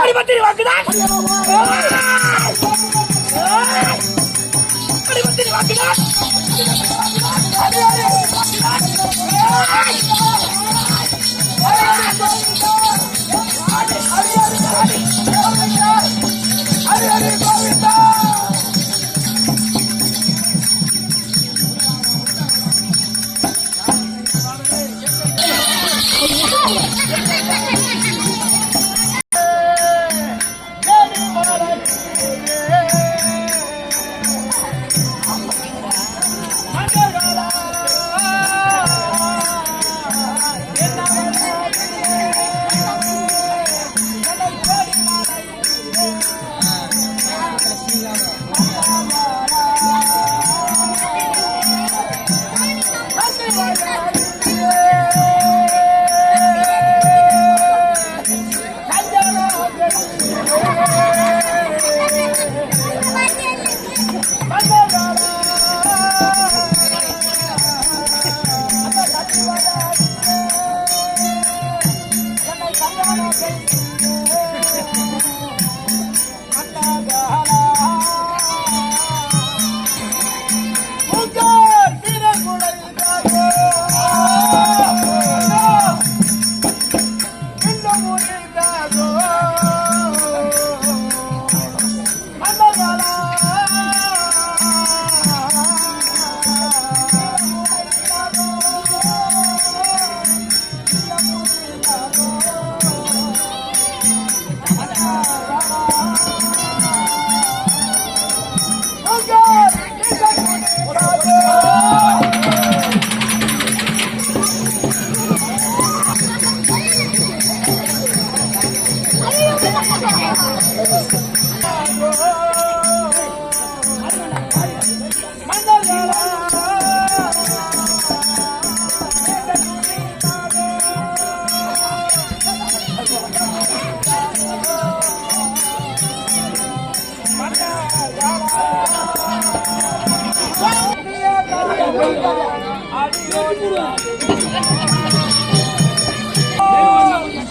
அடி பத்தினி வாக்குடா. அடி பத்தினி வாக்குடா.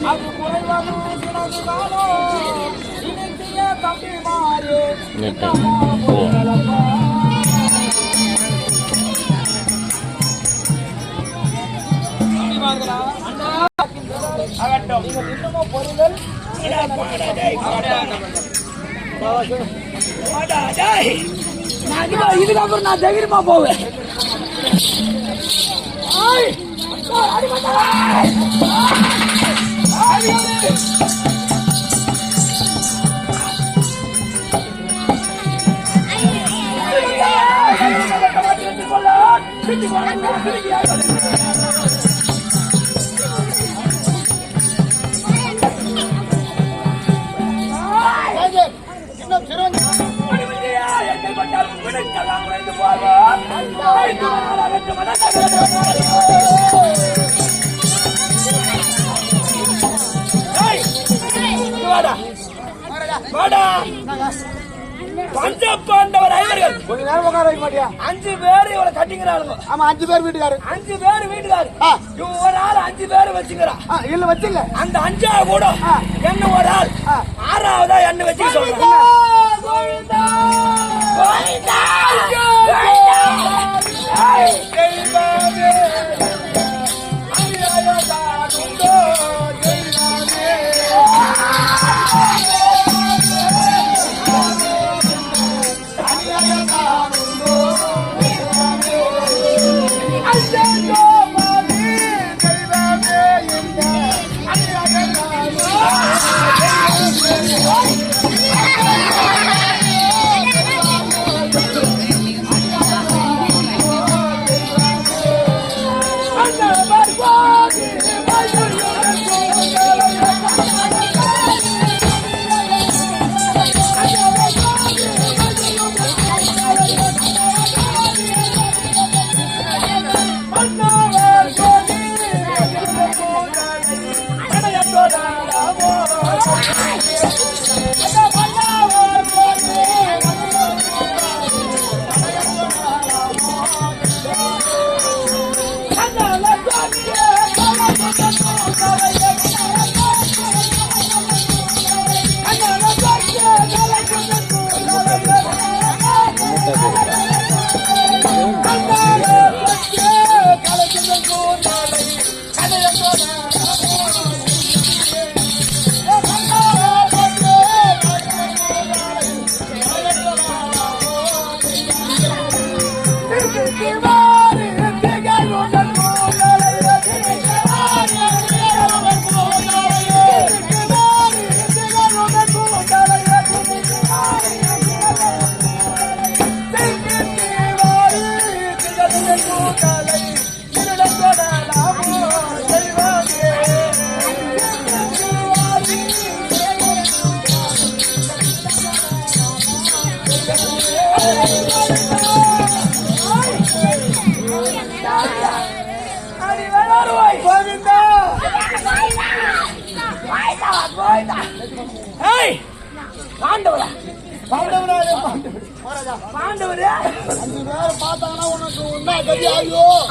அது குறைவாக தம்பி மாறே இன்னமும் பொருள் இதுக்கப்புறம் நான் தைரியமா போவேன். இன்னும் சிறந்த பஞ்ச பாண்டவர் ஐவர்கள் கொஞ்ச நேரம் உட்கார வைக்க மாட்டியா? 5 பேர் இவரை கட்டிக்கிறாங்க. ஆமா 5 பேர் வீட்டுக்காரு. 5 பேர் வீட்டுக்காரு. இவன் ஒரு ஆள் 5 பேர் வச்சுக்கிறான். இல்ல வச்சுங்க. அந்த 5 கூட என்ன ஒரு ஆள் 6ஆவதா என்ன வச்சுக்க சொல்றான். கோவிந்தா கோவிந்தா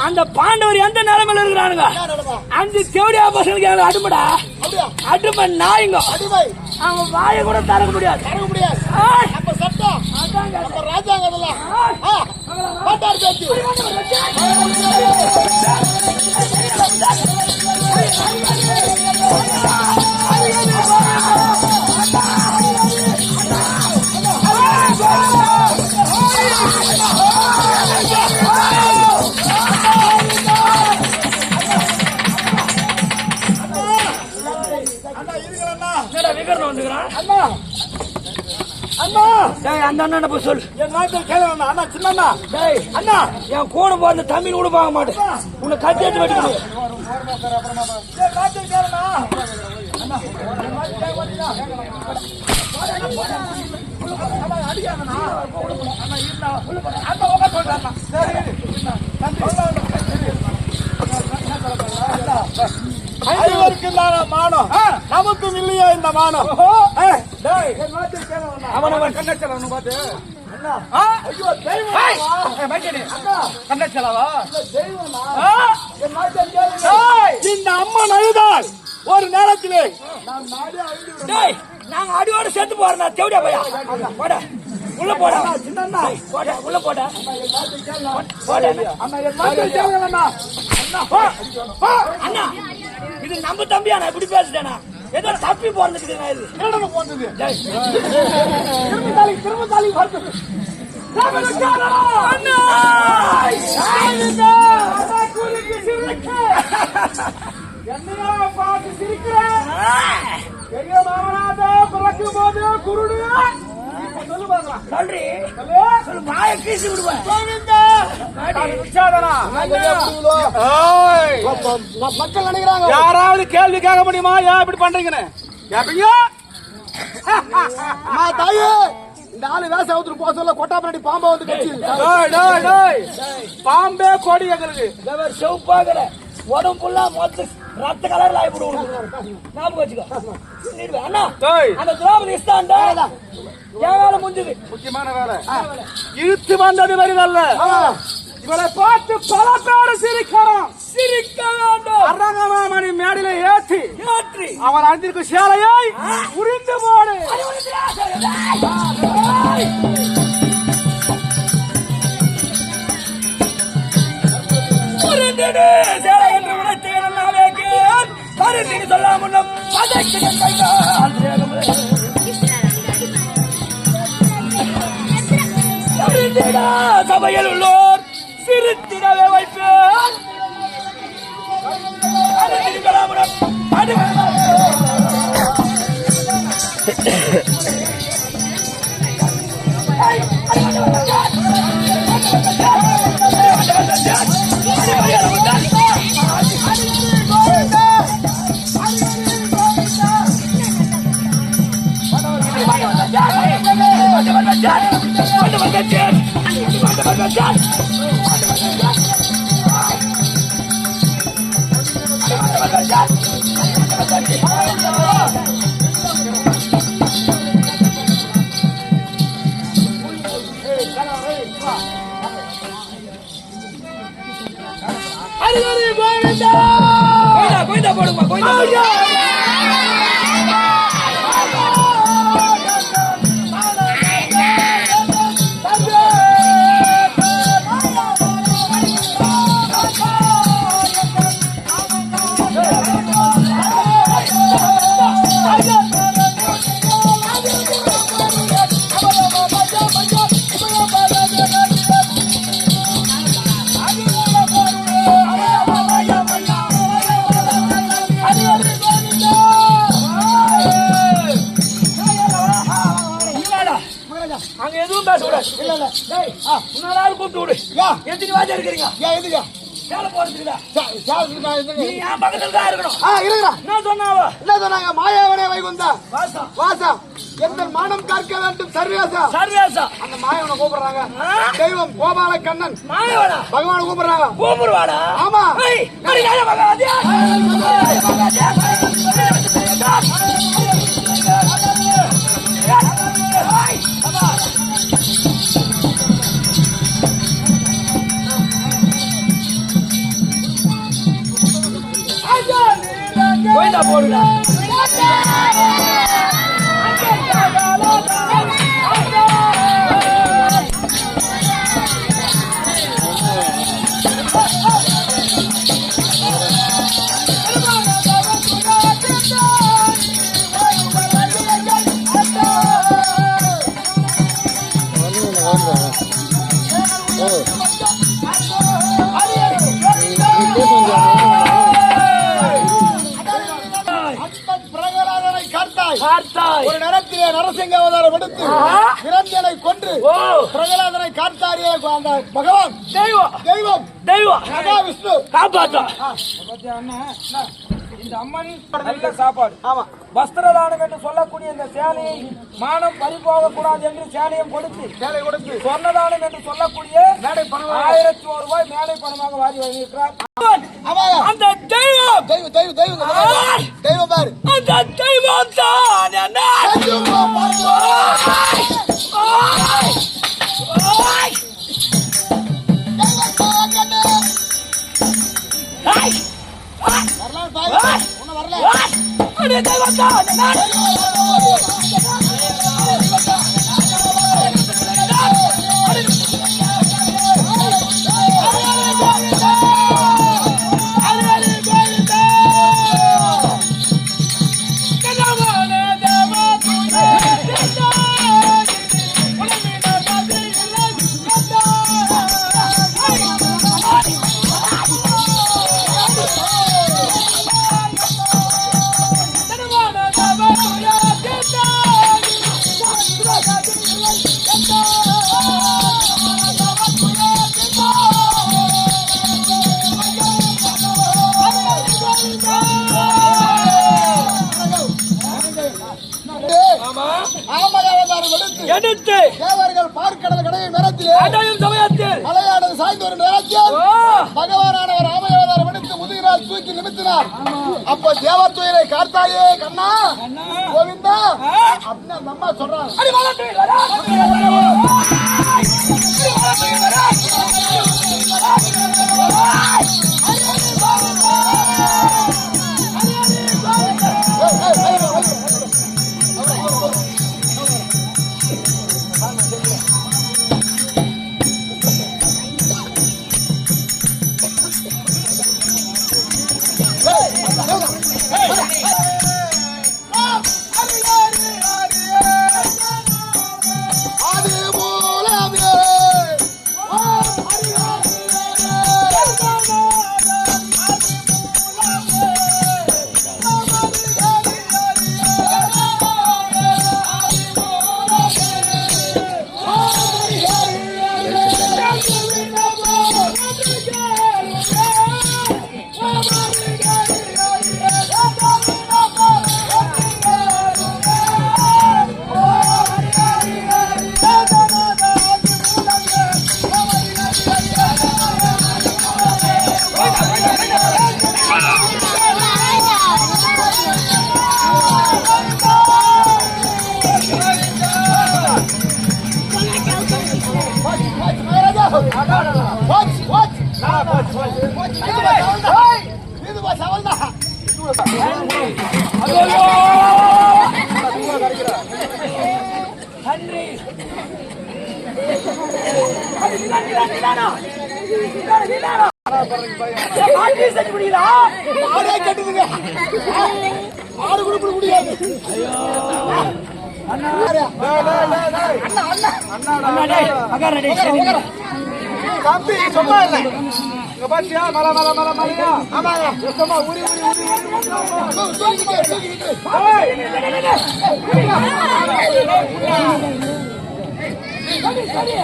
அந்த பாண்டவர் எந்த நிலைமையில இருக்கிறானுங்க? 5 தேவடியா பசங்களுக்கு அடுமடா அடுமை நாய்ங்க. அவங்க வாயை கூட தரக்க முடியாது. நம்ம சட்டம் நம்ம ராஜாங்க பாட்டார் பேச்சு அந்த அண்ணா போய் சொல்லு. என் நாட்டில் கேட்கணும் அண்ணா சின்ன அண்ணா என் கூட போற தமிழ் கூட பார்க்க மாட்டேன். உன்னை கத்தி எடுத்து வெட்டிக்கணும். ஐவருக்கு மானம் நமக்கும் இல்லையா இந்த மானம்? அவன் கண்ணச்சலவனு பார்த்து கண்ணச்சலவா இந்த அம்மன் அழுதால் ஒரு நேரத்திலே நாங்க அடியோட சேர்த்து போறோம் தேவடியா பையா போட உள்ள போட சின்ன போட உள்ள போட போட அண்ணா இது நம்ம தம்பியா நான் இப்படி பேசுறேனா ஏதோ தப்பி போறதுக்கு இது என்னடா போறது திரும்ப தாலி பார்த்து அண்ணா என்னையா பார்த்து சிரிக்கிறேன் பெரிய மாமனாத பிறக்கும் போது குருடு சொல்லு பாக்கலாம் சொல்றி சொல்லு வாயை கீசி விடுவேன் மக்கள் நினைக்கிறாங்க யாராவது கேள்வி கேட்க முடியுமா ஏன் இப்படி பண்றீங்கன்னு கேப்பீங்க தாயே இந்த ஆளு வேச அவுத்துட்டு போக சொல்ல கொட்டாப்பட்டி பாம்பா வந்து கட்சி பாம்பே கோடி எங்களுக்கு செவப்பாகிற உடம்புல்லா மொத்த ரத்த கலர்ல ஆயிடுவோம் ஞாபகம் வச்சுக்கோ அண்ணா அந்த திராவிட இஸ்தாண்டா என் வேலை முடிஞ்சது முக்கியமான வேலை இழுத்து வந்தது மாதிரி நல்ல இவரை பார்த்து பல பேர் சிரிக்க வேண்டும் அரங்கமாமணி மேடையில ஏற்றி அவர் அணிந்திருக்கும் சேலையை உரிந்து போடு சேலை என்று உணர்த்தேன் சொல்லாமல் சபையில் உள்ளோர் சிரித்திடவே வைப்பேன் கோயிந்தா போடுமா கோயிந்தா அங்க எதுவும் பேசக்கூடாது இல்ல இல்ல முன்னாள் கூப்பிட்டு விடு எத்தனை வாஜா இருக்கிறீங்க எதுக்கா சேலை போறதுக்குடா நீ என் பக்கத்துல தான் இருக்கணும் இருக்கிறா என்ன சொன்னாவோ என்ன சொன்னாங்க மாயாவனே வைகுந்தா வாசா வாசா எந்த மானம் காக்க வேண்டும் சர்வேசா சர்வேசா அந்த மாயவனை கூப்பிடுறாங்க தெய்வம் கோபால கண்ணன் மாயவனா பகவான கூப்பிடுறாங்க கூப்பிடுவாடா ஆமா கடிகார பகவாதியா கோயிந்தா போடுடா ஒரு நேரத்திலே நரசிங்க அவதாரம் எடுத்து பிரஞ்சனை கொன்று பிரகலாதனை காத்தாரியே அந்த பகவான் தெய்வம் மகாவிஷ்ணு காப்பாத்தா இந்த அம்மன் நல்ல சாப்பாடு ஆமா வஸ்திரதானம் என்று சொல்லக்கூடிய இந்த சேலையை மானம் பறிபோக கூடாது என்று சேலையை கொடுத்து சொன்னதானம் என்று சொல்லக்கூடிய மேடை பணம் 1001 ரூபாய் மேடை பணமாக வாரி வழங்கியிருக்கிறார். அந்த தெய்வம் தெய்வம் பாரு அந்த தெய்வம் தான் என்ன வரலாம் வரல தெய்வம் தான் தேவர்கள் பார்க்கடல் கடையை நேரத்திலே அடையும் சமயத்தில் மலையானது சாய்ந்து வரும் நேரத்தில் ஓ, பகவானானவர் ராமயோதாரம் எடுத்து முதுகினால் தூக்கி நிமித்தினார். அப்ப தேவத்துயிரை காத்தாயே கண்ணா கோவிந்தா அப்படின்னு அந்த அம்மா சொல்றாங்க. அடி மலத்தை வரா, அடி மலத்தை வரா. நன்றி. ஆடே கட்டுதுங்க. ஆடு கூட முடியாது. அண்ணா டேய், அகார டேய், சரி. தம்பி சும்மா இல்ல. இங்க பாத்தியா மலை மலை மலை மலையா? ஆமாங்க. சுத்தமா ஊறி ஊறி ஊறி தூக்கிட்டு. சரி சரி.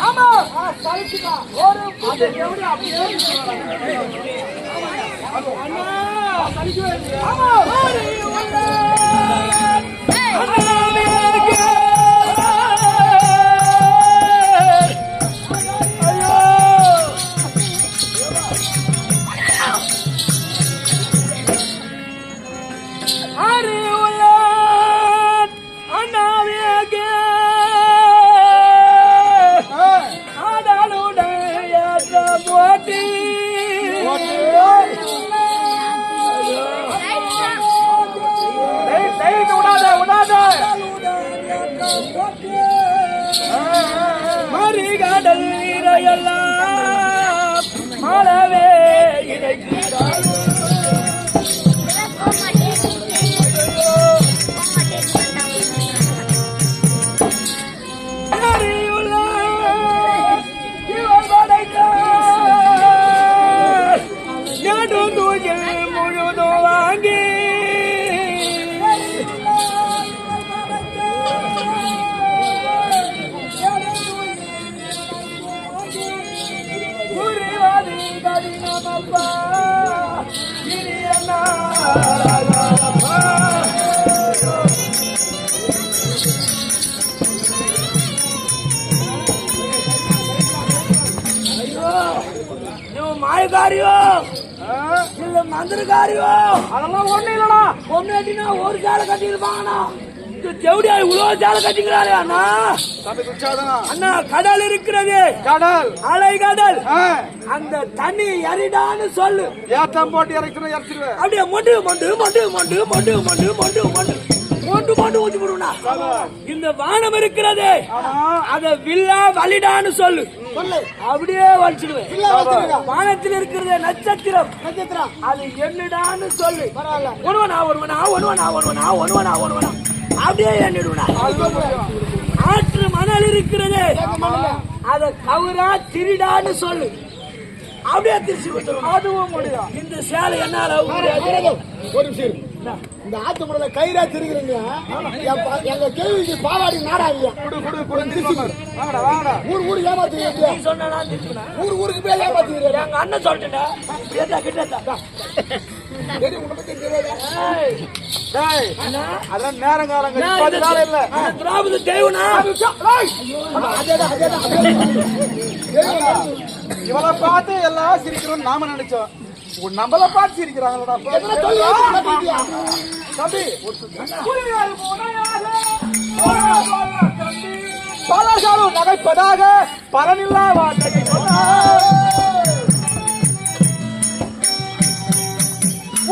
ஆமா கழிச்சுக்கா ஒரு புது எப்படி அப்படியே அண்ணா கழிச்சு ஆமா மறிகடல் நீரையெல்லாம் மழவே இணைக்கிறார். முழுதும் வாங்கி கடினமப்பா ஐயோ மாயக்காரியோ இல்ல மந்திரக்காரியோ அதெல்லாம் ஒண்ணு இல்லடா. ஒண்ணு கட்டினா ஒரு சேலை கட்டிருப்பாங்கண்ணா. செவடியா இவ்வளவு சேலை கட்டிக்கிறாரு அண்ணா. அண்ணா கடல் இருக்கிறது, கடல் அலை கடல். அந்த தண்ணி எரிடான்னு சொல்லு. ஏத்தம் போட்டு இறக்கணும் இறச்சிடுவேன். அப்படியே மொண்டு மொண்டு மொண்டு மொண்டு மொண்டு மொண்டு மொண்டு மொண்டு மொண்டு மொண்டு ஊத்தி போடுவா. இந்த வானம் இருக்கிறது, அத வில்லா வலிடான்னு சொல்லு. அப்படியே வலிச்சிடுவேன். வானத்தில் இருக்கிறது நட்சத்திரம், நட்சத்திரம் அது என்னடான்னு சொல்லு. ஒருவனா ஒருவனா ஒருவனா ஒருவனா ஒருவனா ஒருவனா அப்படியே எண்ணிடுவா. ஆற்று மணல் இருக்கிறது, அத கவுரா திருடான்னு சொல்லு. அப்படியே திருச்சி கொடுத்துருவோம். அதுவும் முடியும். இந்த சேலை என்னால ஒரு நிமிஷம். இந்த ஆத்து முறையில கயிறா திருக்கிறீங்க. எங்க கேள்விக்கு பாவாடி நாடாவியா ஊர் ஊரு ஏமாத்துறீங்க. சொன்னா ஊர் ஊருக்கு போய் ஏமாத்துறீங்க. எங்க அண்ணன் சொல்லிட்டேன். டேய், அதெல்லாம் நேரங்காலம் கழிச்சு பார்த்து வேலை இல்ல. திராவிட தேவனா இவளை பார்த்து எல்லாம் சிரிக்கிறோம் நாம நினைச்சோம். நம்மள பார்த்து சிரிக்கிறாங்களா? தம்பி பலர்களும் நகைப்பதாக பலனில்லா வார்த்தையை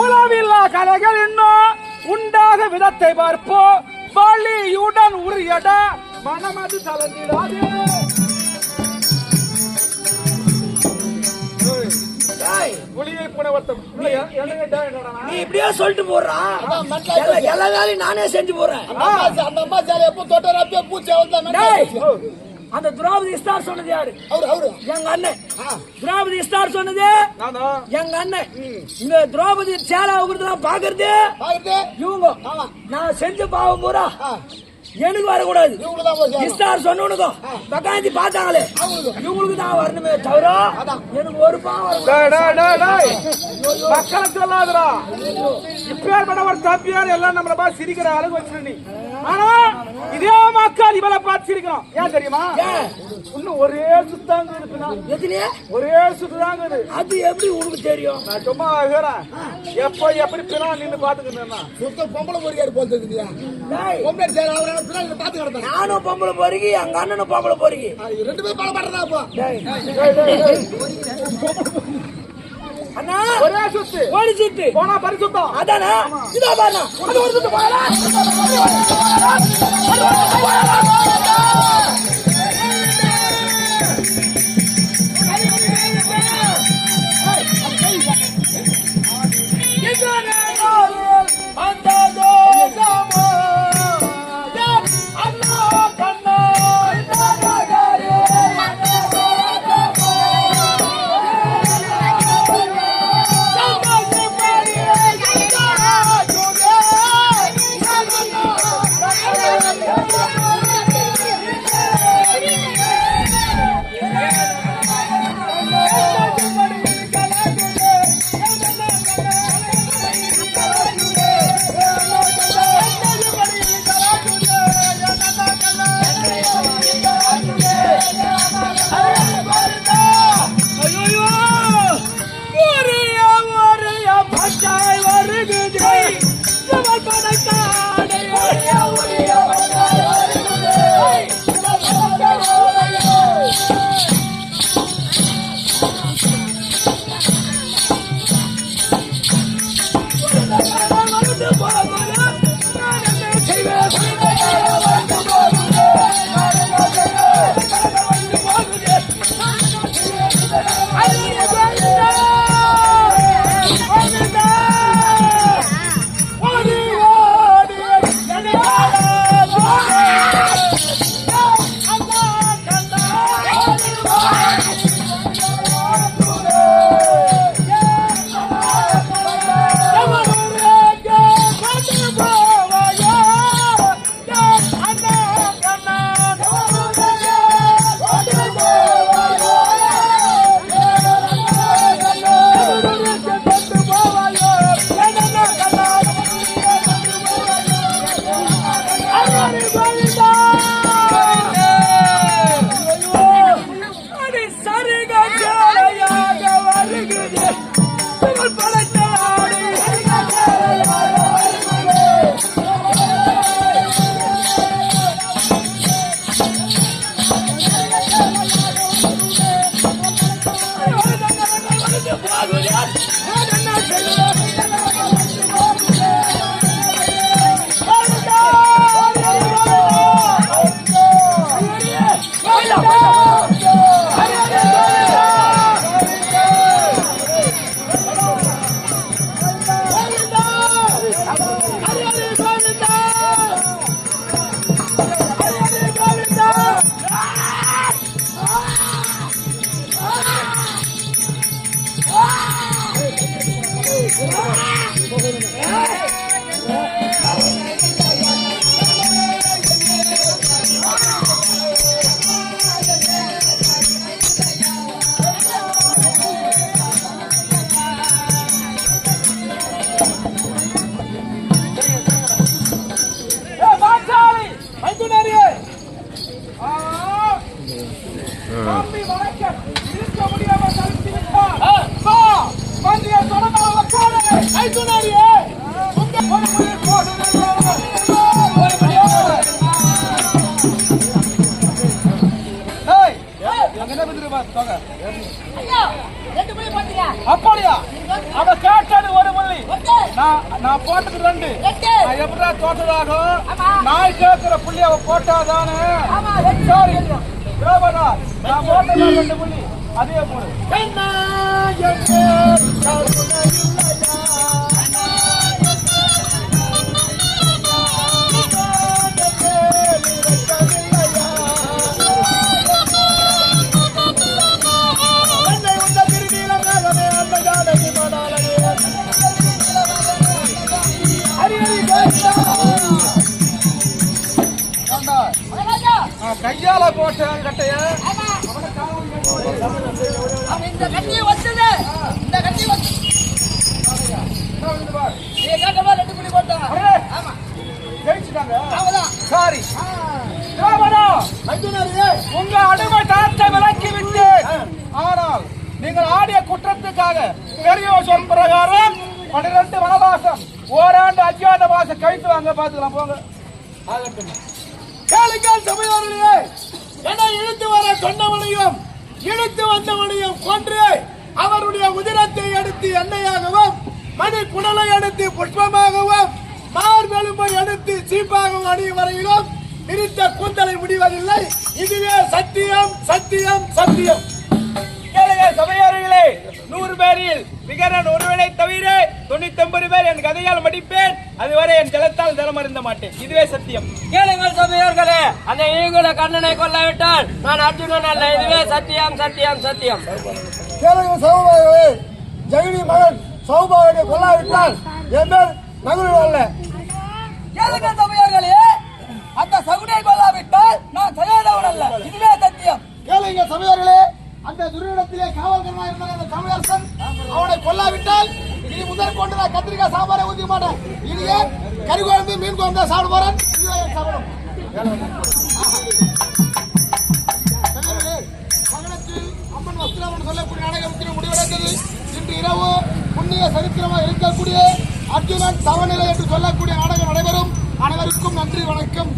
உளவில்லா கலைகள் இன்னும் உண்டாக விதத்தை பார்ப்போம். பள்ளியுடன் உரியட மனமது தளர்ந்திடாது. ஒளியை புனவர்த்தம் நீ இப்படியே சொல்லிட்டு போடுறான். எல்லா வேலையும் நானே செஞ்சு போறேன். அந்த அம்மா சாலை எப்போ தொட்டா பூச்சி அந்த திரௌபதி ஸ்டார் சொன்னது யாரு? அவரு எங்க அண்ணன். திரௌபதி ஸ்டார் சொன்னது எங்க அண்ணன். இந்த திரௌபதி சேலை அவங்களுக்கு பாக்குறது இவங்க. நான் செஞ்ச பாவம் பூரா எனக்கு வரக்கூடாது. ஸ்டார் சொன்னவனுக்கும் பக்காந்தி பார்த்தாங்களே இவங்களுக்கு தான் வரணுமே தவிர எனக்கு ஒரு பாவம் மக்களை சொல்லாதரா. இப்பேற்பட்டவர் தம்பியார் எல்லாம் நம்மள பார்த்து சிரிக்கிற அளவு வச்சிரு நீ. ஆனா இதே மக்கள் இவளை பார்த்து சிரிக்கிறோம். ஏன் தெரியுமா? இன்னும் ஒரே சுத்தாங்க இருக்குன்னா ஒரே சுத்துதாங்க. அது எப்படி உனக்கு தெரியும்? நான் சும்மா இருக்கிறேன். எப்ப எப்படி பின்னா நின்று பாத்துக்கிறேன்னா சுத்த பொம்பளை பொறியாரு போல் தெரியுதியா? பொம்பளை சேர அவரான பின்னாடி பாத்து கிடப்பேன். நானும் பொம்பளை பொறுக்கி எங்க அண்ணனும் பொம்பளை பொறுக்கி ரெண்டு பேரும் பல பண்றதா அப்போ. அண்ணா ஒரே சுத்து ஓடி சுத்து போனா பரிசுத்தம். அதானே இதா பாருங்க. அது ஒரு சுத்து போகலாம். அப்படியா? அவ கேட்டது ஒரு புள்ளி, நான் போட்டது 2. நான் எப்படா தோற்றதாகும்? நான் கேட்கிற புள்ளி அவ போட்டாதானே? சரி தேவனா, நான் போட்டது 2 புள்ளி, அதே போடு. என்ன எங்கே கருணை இல்லையா? கையால போட்ட கட்டைய இந்த கட்டியை வச்சது, இந்த கட்டியை வச்சு நீ கேட்டமா 2 புள்ளி போட்டாங்க. ஆமா ஜெயிச்சுட்டாங்க. அவதான் சாரி தேவனா, உங்க அடிமை தரத்தை விலக்கி விட்டேன். ஆனால் நீங்கள் ஆடிய குற்றத்துக்காக பெரியோர் சொல் பிரகாரம் 12 வனவாசம், ஓராண்டு அஜ்ஞாத வாசம் கழித்து வாங்க. பாத்துக்கலாம் போங்க. கேளுங்கள் சபையோர்களே, என்னை இழுத்து வர சொன்னவனையும் இழுத்து வந்தவனையும் கொன்று அவருடைய உதிரத்தை எடுத்து எண்ணெயாகவும் மணி குடலை எடுத்து புஷ்பமாகவும் மார்பெலும்பை எடுத்து சீப்பாகவும் அணியும் வரையிலும் பிரித்த கூந்தலை முடிவதில்லை. இதுவே சத்தியம் சத்தியம் சத்தியம். சபையாளர்களே, 100 பேரில் விகரன் ஒருவனை தவிர 99 பேர் என் கதையால் மடிப்பேன். அதுவரை என் ஜலத்தால் தரம் அறிந்த மாட்டேன். இதுவே சத்தியம். கேளுங்கள் சபையோர்களே, அந்த ஈங்குல கண்ணனை கொல்லாவிட்டால் நான் அர்ஜுனன் அல்ல. இதுவே சத்தியம் சத்தியம் சத்தியம். கேளுங்கள் சௌபாகவே, ஜெயினி மகன் சௌபாகனை கொல்லாவிட்டால் என் பேர் நகுல் அல்ல. கேளுங்கள் சபையோர்களே, அந்த சகுனை கொல்லாவிட்டால் நான் செய்யாதவன் அல்ல. இதுவே சத்தியம். கேளுங்க சபையோர்களே, அந்த துரிடத்திலே காவல்கரனாக இருந்த அந்த தமிழரசன் அவனை கொல்லாவிட்டால் இனி முதல் கொண்டு நான் கத்திரிக்காய் சாம்பாரை ஊதிக்க மாட்டேன். இனியே கறி குழம்பு மீன் குழம்பு தான் சாப்பிட போறேன். சகனத்தில் அம்மன் வஸ்திரம் சொல்லக்கூடிய நாடகத்தின் முடிவடைந்தது. இன்று இரவு புண்ணிய சரித்திரமாக இருக்கக்கூடிய அர்ஜுனன் சமநிலை என்று சொல்லக்கூடிய நாடகம் நடைபெறும். அனைவருக்கும் நன்றி, வணக்கம்.